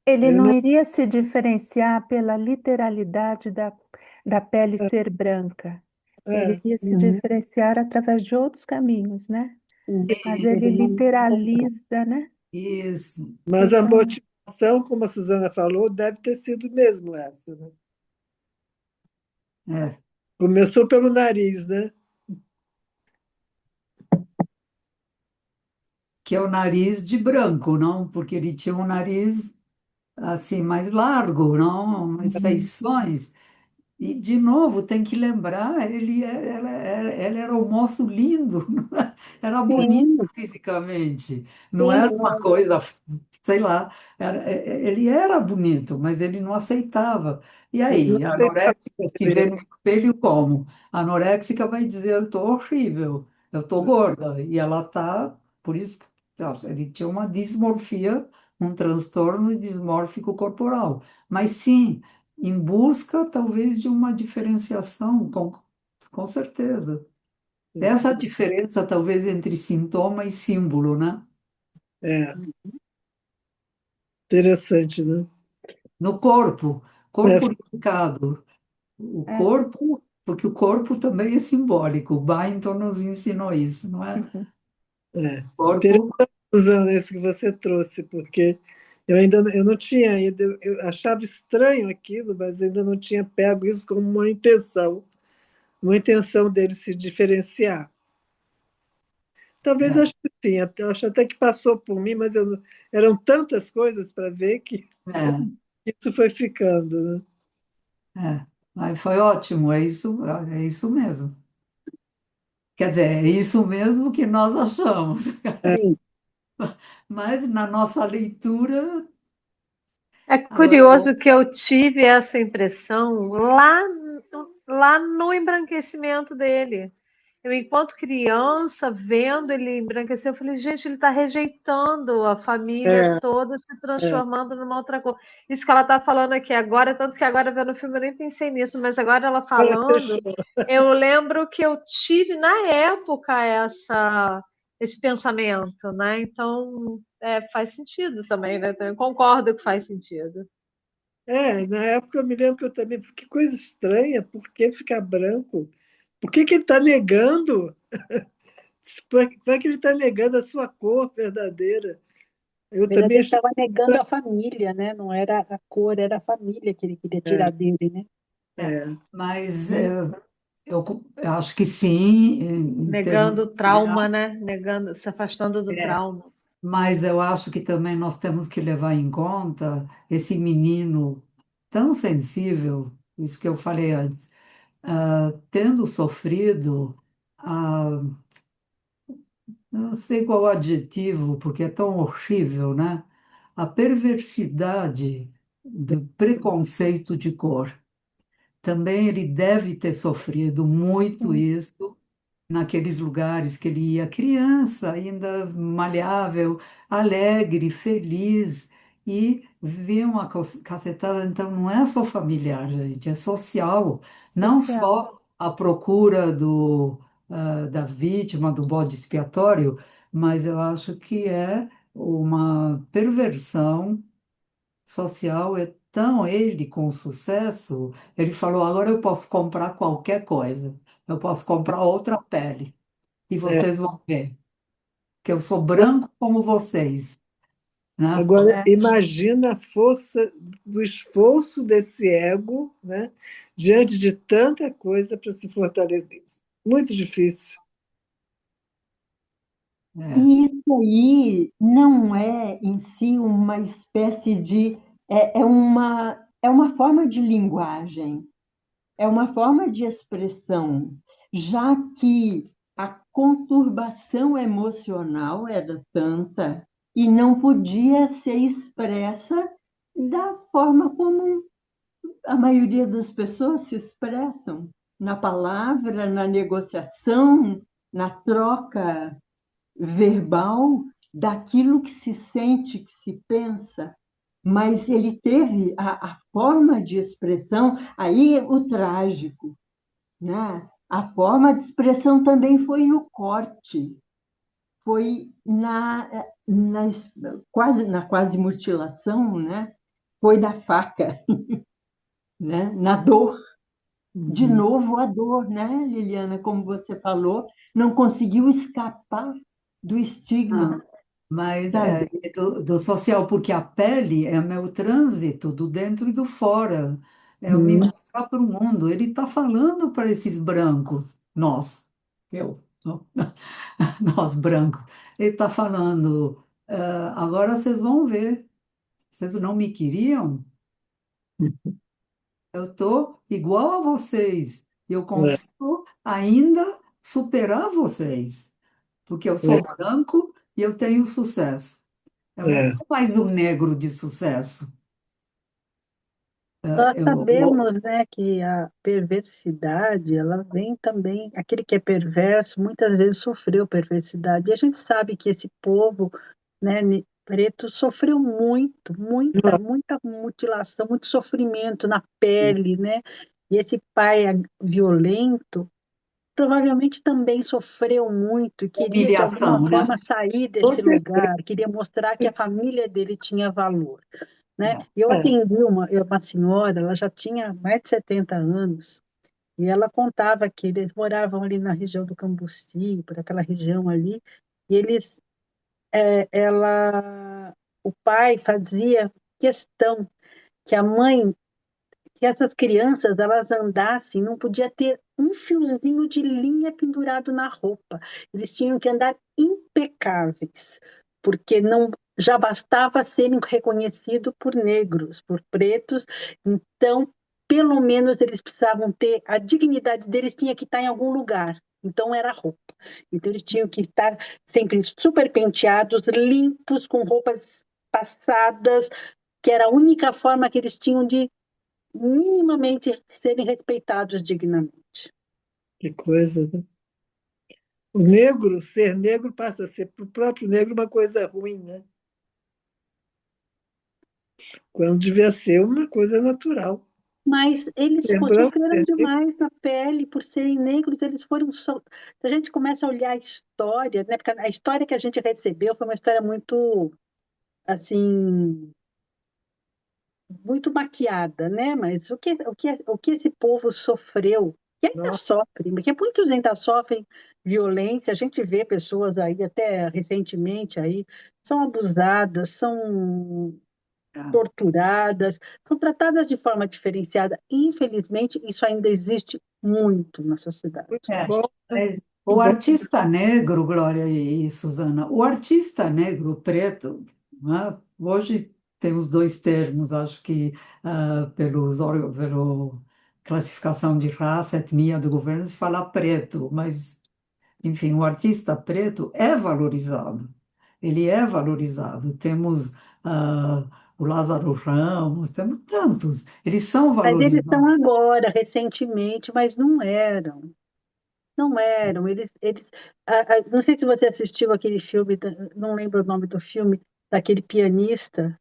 Ele Ele não não. iria se diferenciar pela literalidade da pele ser branca. Ele É, iria se uhum, diferenciar através de outros caminhos, né? sim. Mas Ele ele não encontrou. literaliza, né? Isso. mas a Então, motivação, como a Suzana falou, deve ter sido mesmo essa, né? É. Começou pelo nariz, né? Que é o nariz de branco, não? Porque ele tinha um nariz assim mais largo, não? Mais feições. E, de novo, tem que lembrar, ele era um moço lindo, era bonito Sim, fisicamente, não sim, era uma coisa, sei lá, ele era bonito, mas ele não aceitava. E Ele não aí, a aceitava anoréxica se vê beleza. no espelho como? A anoréxica vai dizer, eu estou horrível, eu estou gorda, e ela está, por isso, ele tinha uma dismorfia, um transtorno dismórfico corporal. Mas sim, em busca talvez de uma diferenciação, com certeza. Essa diferença talvez entre sintoma e símbolo, né? É. Interessante, né? No corpo, É, corpo unificado. O É. corpo, porque o corpo também é simbólico. O Byington nos ensinou isso, não é? é. Corpo, Interessante, Suzana, isso que você trouxe, porque eu não tinha ainda, eu achava estranho aquilo, mas ainda não tinha pego isso como uma intenção dele se diferenciar. Talvez é, acho que sim, acho até que passou por mim, mas eram tantas coisas para ver que é, isso foi ficando, né? é. Mas foi ótimo, é isso mesmo. Quer dizer, é isso mesmo que nós achamos. Sim, Mas na nossa leitura, É agora curioso que eu tive essa impressão lá no embranquecimento dele. Eu, enquanto criança, vendo ele embranquecer, eu falei, gente, ele está rejeitando a família É, toda, se é. transformando numa outra coisa. Isso que ela está falando aqui agora, tanto que agora vendo o filme eu nem pensei nisso, mas agora ela Agora falando, fechou. eu lembro que eu tive na época esse pensamento, né? Então, faz sentido também, né? Então, eu concordo que faz sentido. Na época eu me lembro que eu também, que coisa estranha, por que ficar branco? Por que ele está negando? Por que ele está negando a sua cor verdadeira? Eu na verdade, também ele achei. estava negando a família, né? Não era a cor, era a família que ele queria É, tirar dele, né? é, é, mas Hum. eu acho que sim, em termos Negando o trauma, gerais, né? Negando, se afastando do é, trauma. mas eu acho que também nós temos que levar em conta esse menino tão sensível, isso que eu falei antes, tendo sofrido, ah, não sei qual o adjetivo, porque é tão horrível, né? A perversidade do preconceito de cor. Também ele deve ter sofrido muito Sim, isso naqueles lugares que ele ia, criança, ainda maleável, alegre, feliz, e vivia uma cacetada. Então, não é só familiar, gente, é social. Não social. só a procura da vítima, do bode expiatório, mas eu acho que é uma perversão social. É tão ele com sucesso, ele falou: agora eu posso comprar qualquer coisa, eu posso comprar outra pele e é. vocês vão ver que eu sou branco como vocês, né? Agora, É. imagina a força do esforço desse ego, né, diante de tanta coisa para se fortalecer. Muito difícil. É, E isso aí não é em si uma espécie de. É uma forma de linguagem, é uma forma de expressão, já que a conturbação emocional era tanta e não podia ser expressa da forma como a maioria das pessoas se expressam, na palavra, na negociação, na troca verbal daquilo que se sente, que se pensa, mas ele teve a forma de expressão, aí o trágico, né? A forma de expressão também foi no corte, foi na quase mutilação, né? Foi na faca, né? Na dor. De Uhum. novo a dor, né, Liliana? Como você falou, não conseguiu escapar do ah, estigma, mas sabe? do social, porque a pele é meu trânsito do dentro e do fora, é eu me Uhum. mostrar para o mundo. Ele está falando para esses brancos, nós, eu, nós brancos. Ele está falando: agora vocês vão ver, vocês não me queriam? Eu estou igual a vocês. E eu É, consigo ainda superar vocês, porque eu é, sou branco e eu tenho sucesso. Eu não é. sou mais um negro de sucesso. nós Eu, sabemos, né, que a perversidade, ela vem também, aquele que é perverso, muitas vezes sofreu perversidade, e a gente sabe que esse povo, né, preto, sofreu muito, muita, muita mutilação, muito sofrimento na pele, né, e esse pai violento provavelmente também sofreu muito e queria, de alguma Humilhação, né? forma, sair Com desse certeza. lugar, queria mostrar que a família dele tinha valor, né? Eu É. atendi uma senhora, ela já tinha mais de 70 anos, e ela contava que eles moravam ali na região do Cambuci, por aquela região ali, e o pai fazia questão que a mãe, que essas crianças elas andassem, não podia ter um fiozinho de linha pendurado na roupa. Eles tinham que andar impecáveis, porque não já bastava serem reconhecidos por negros, por pretos. Então, pelo menos eles precisavam ter a dignidade deles tinha que estar em algum lugar. Então era a roupa. Então eles tinham que estar sempre super penteados, limpos, com roupas passadas, que era a única forma que eles tinham de minimamente serem respeitados dignamente. Que coisa, né? O negro, ser negro, passa a ser para o próprio negro uma coisa ruim, né? Quando devia ser uma coisa natural. Mas eles Ser branco, sofreram ser negro, demais na pele por serem negros, eles foram só. Se a gente começa a olhar a história, né? Porque a história que a gente recebeu foi uma história muito, assim, muito maquiada, né? Mas o que esse povo sofreu, e ainda nossa, sofre, porque muitos ainda sofrem violência, a gente vê pessoas aí, até recentemente aí, são abusadas, são É. torturadas, são tratadas de forma diferenciada. Infelizmente, isso ainda existe muito na sociedade. É, bom, né? mas Que o bom. artista negro, Glória e Suzana, o artista negro preto, né, hoje tem os dois termos, acho que pelo classificação de raça, etnia do governo, se fala preto, mas, enfim, o artista preto é valorizado. Ele é valorizado. Temos ah, o Lázaro Ramos, temos tantos, eles são Mas eles valorizados. estão agora, recentemente, mas não eram. Não eram. Não sei se você assistiu aquele filme, não lembro o nome do filme, daquele pianista.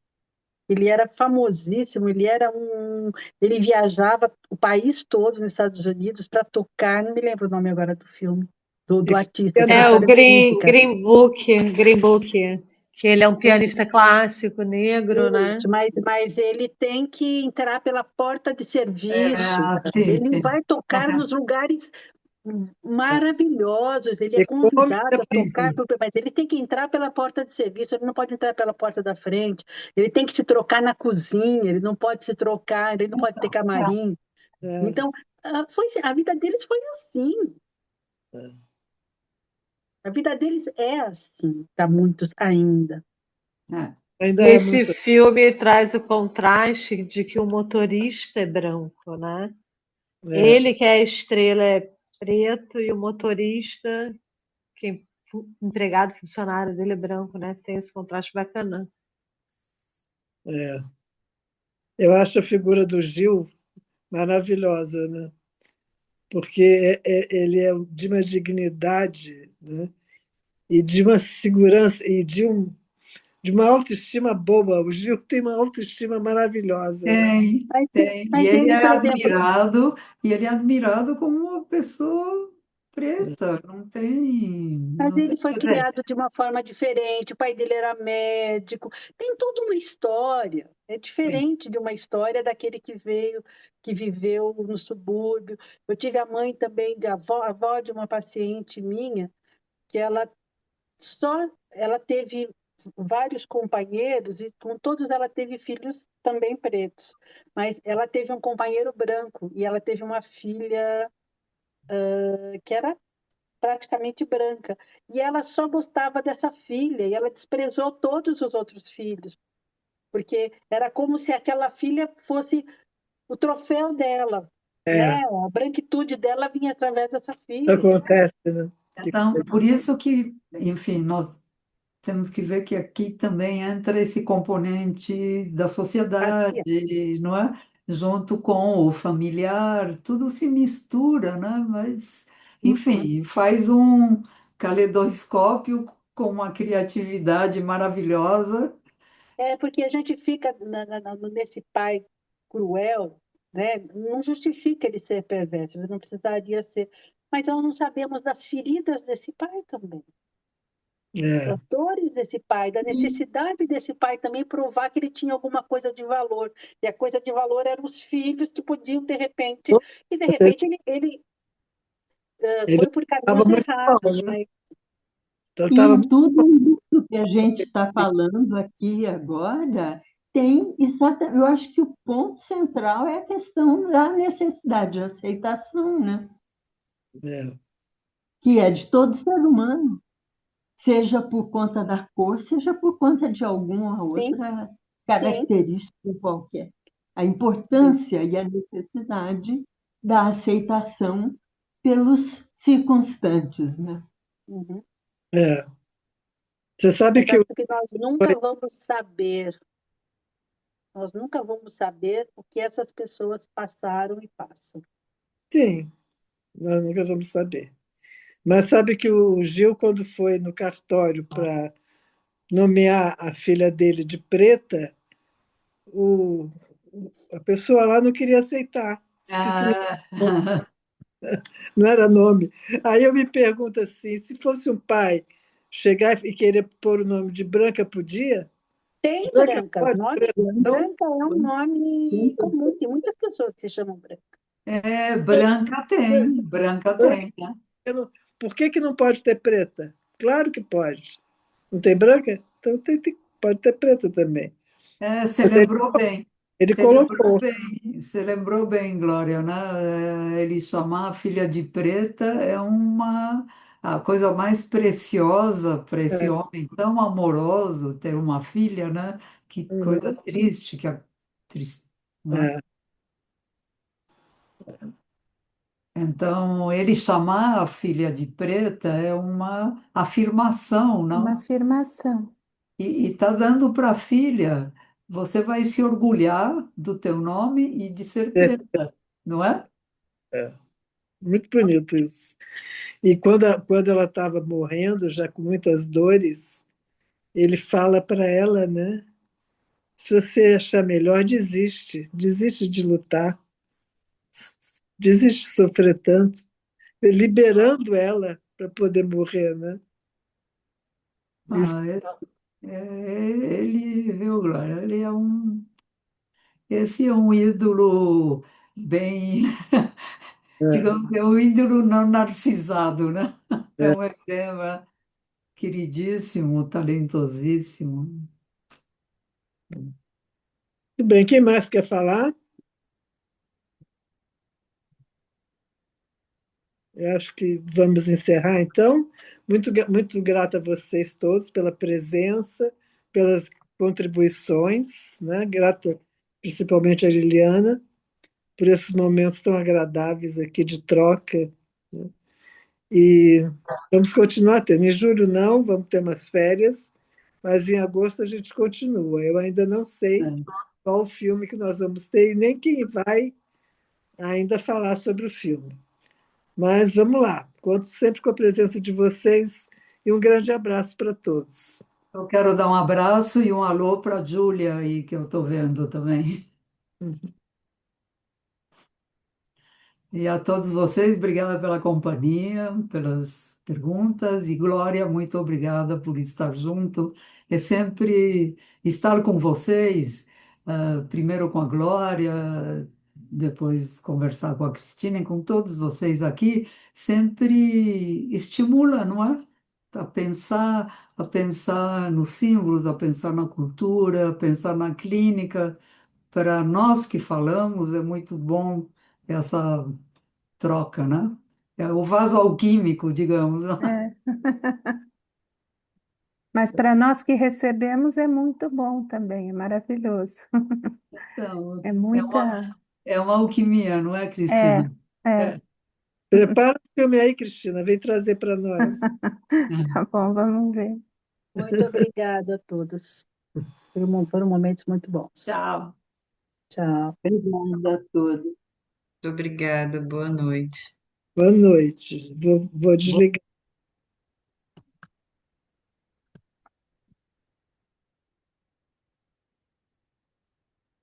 Ele era famosíssimo, ele viajava o país todo nos Estados Unidos para tocar, não me lembro o nome agora do filme, do artista, da Pena, É o história verídica. Green Book, que ele é um pianista clássico negro, né? Isso, mas ele tem que entrar pela porta de serviço. Sim, Ele sim. vai tocar nos lugares maravilhosos. Ele é convidado a Sim, tocar, sim. mas ele tem que entrar pela porta de serviço. Ele não pode entrar pela porta da frente. Ele tem que se trocar na cozinha. Ele não pode se trocar. Ele não pode ter Então, é. camarim. é, Então, a vida deles foi assim. é. A vida deles é assim para muitos ainda. É. Ainda é Nesse muito. filme traz o contraste de que o motorista é branco, né? É, Ele que é a estrela é preto e o motorista, empregado, funcionário dele é branco, né? Tem esse contraste bacana. é. Eu acho a figura do Gil maravilhosa, né? Porque ele é de uma dignidade, né? E de uma segurança e de uma autoestima boa. O Gil tem uma autoestima maravilhosa, né? Tem, Mas, tem. mas ele, por exemplo, E ele é admirado como uma pessoa preta. Mas Não tem, ele foi quer dizer, criado de uma forma diferente, o pai dele era médico, tem toda uma história. É sim. diferente de uma história daquele que veio, que viveu no subúrbio. Eu tive a mãe também, avó de uma paciente minha, que ela teve vários companheiros e com todos ela teve filhos também pretos. Mas ela teve um companheiro branco e ela teve uma filha que era praticamente branca. E ela só gostava dessa filha e ela desprezou todos os outros filhos, porque era como se aquela filha fosse o troféu dela, É, né? A branquitude dela vinha através dessa filha. acontece, né? Que Então, por isso que, enfim, nós temos que ver que aqui também entra esse componente da Fazia. sociedade, não é? Junto com o familiar, tudo se mistura, né? Mas, Uhum. enfim, faz um caleidoscópio com uma criatividade maravilhosa. É porque a gente fica nesse pai cruel, né? Não justifica ele ser perverso, ele não precisaria ser. mas nós não sabemos das feridas desse pai também, É, das dores desse pai, da necessidade desse pai também provar que ele tinha alguma coisa de valor. E a coisa de valor eram os filhos que podiam, de repente, e de repente ele ele foi por estava caminhos muito mal, errados, né? mas Então, E estava em muito tudo isso que a gente está falando aqui agora, eu acho que o ponto central é a questão da necessidade de aceitação, né? é, Que é de todo ser humano, seja por conta da cor, seja por conta de alguma sim, outra sim, característica qualquer. A sim. importância e a necessidade da aceitação pelos circunstantes, né? Uhum. é. Você sabe Mas que acho que nós nunca vamos saber o que essas pessoas passaram e passam. sim, nós nunca vamos saber. Mas sabe que o Gil, quando foi no cartório para nomear a filha dele de preta, o, a pessoa lá não queria aceitar. Disse que isso Ah, não era nome. Aí eu me pergunto assim, se fosse um pai chegar e querer pôr o nome de Branca, podia? Tem Branca brancas, pode, nome preta não? branca é um nome comum, tem muitas pessoas que se chamam branca. branca Branca, tem, né? por que que não pode ter preta? Claro que pode. Não tem branca? Então pode ter preta também. Você Mas lembrou bem, ele você lembrou colocou. bem, você lembrou bem, Glória, né? Ele chamar a filha de preta é a coisa mais preciosa para esse É, homem tão amoroso ter uma filha, né? Que coisa uhum, triste, triste, não é? é, Então, ele chamar a filha de preta é uma afirmação, Uma não? afirmação. E está dando para a filha, você vai se orgulhar do teu nome e de ser é, preta, não é? é. Muito bonito isso. E quando ela estava morrendo, já com muitas dores, ele fala para ela, né? Se você achar melhor, desiste. Desiste de lutar. Desiste de sofrer tanto. Liberando ela para poder morrer, né? Isso, Ah, ele, viu, Glória? Esse é um ídolo bem, é, digamos, é um ídolo não narcisado, né? É é. um tema queridíssimo, talentosíssimo. Tudo bem, quem mais quer falar? Eu acho que vamos encerrar, então. Muito grata a vocês todos pela presença, pelas contribuições, né? Grata principalmente a Liliana por esses momentos tão agradáveis aqui de troca, né? E vamos continuar tendo. Em julho não, vamos ter umas férias, mas em agosto a gente continua. Eu ainda não sei É. qual o filme que nós vamos ter e nem quem vai ainda falar sobre o filme. Mas vamos lá. Conto sempre com a presença de vocês e um grande abraço para todos. Eu quero dar um abraço e um alô para a Júlia aí, que eu estou vendo também. E a todos vocês, obrigada pela companhia, pelas perguntas. E Glória, muito obrigada por estar junto. É sempre estar com vocês, primeiro com a Glória, depois conversar com a Cristina e com todos vocês aqui, sempre estimula, não é? A pensar nos símbolos, a pensar na cultura, a pensar na clínica. Para nós que falamos, é muito bom essa troca, né? É o vaso alquímico, digamos, né? É. Mas para nós que recebemos é muito bom também, é maravilhoso. Então, É é uma, muita. é uma alquimia, não é, É, Cristina? é. É. Prepara o filme aí, Cristina, vem trazer para nós. Tá bom, vamos ver. Muito obrigada a todos. Foram momentos muito bons. Tchau. Tchau. Obrigada a todos. Muito obrigada, boa noite. Boa noite. Vou desligar.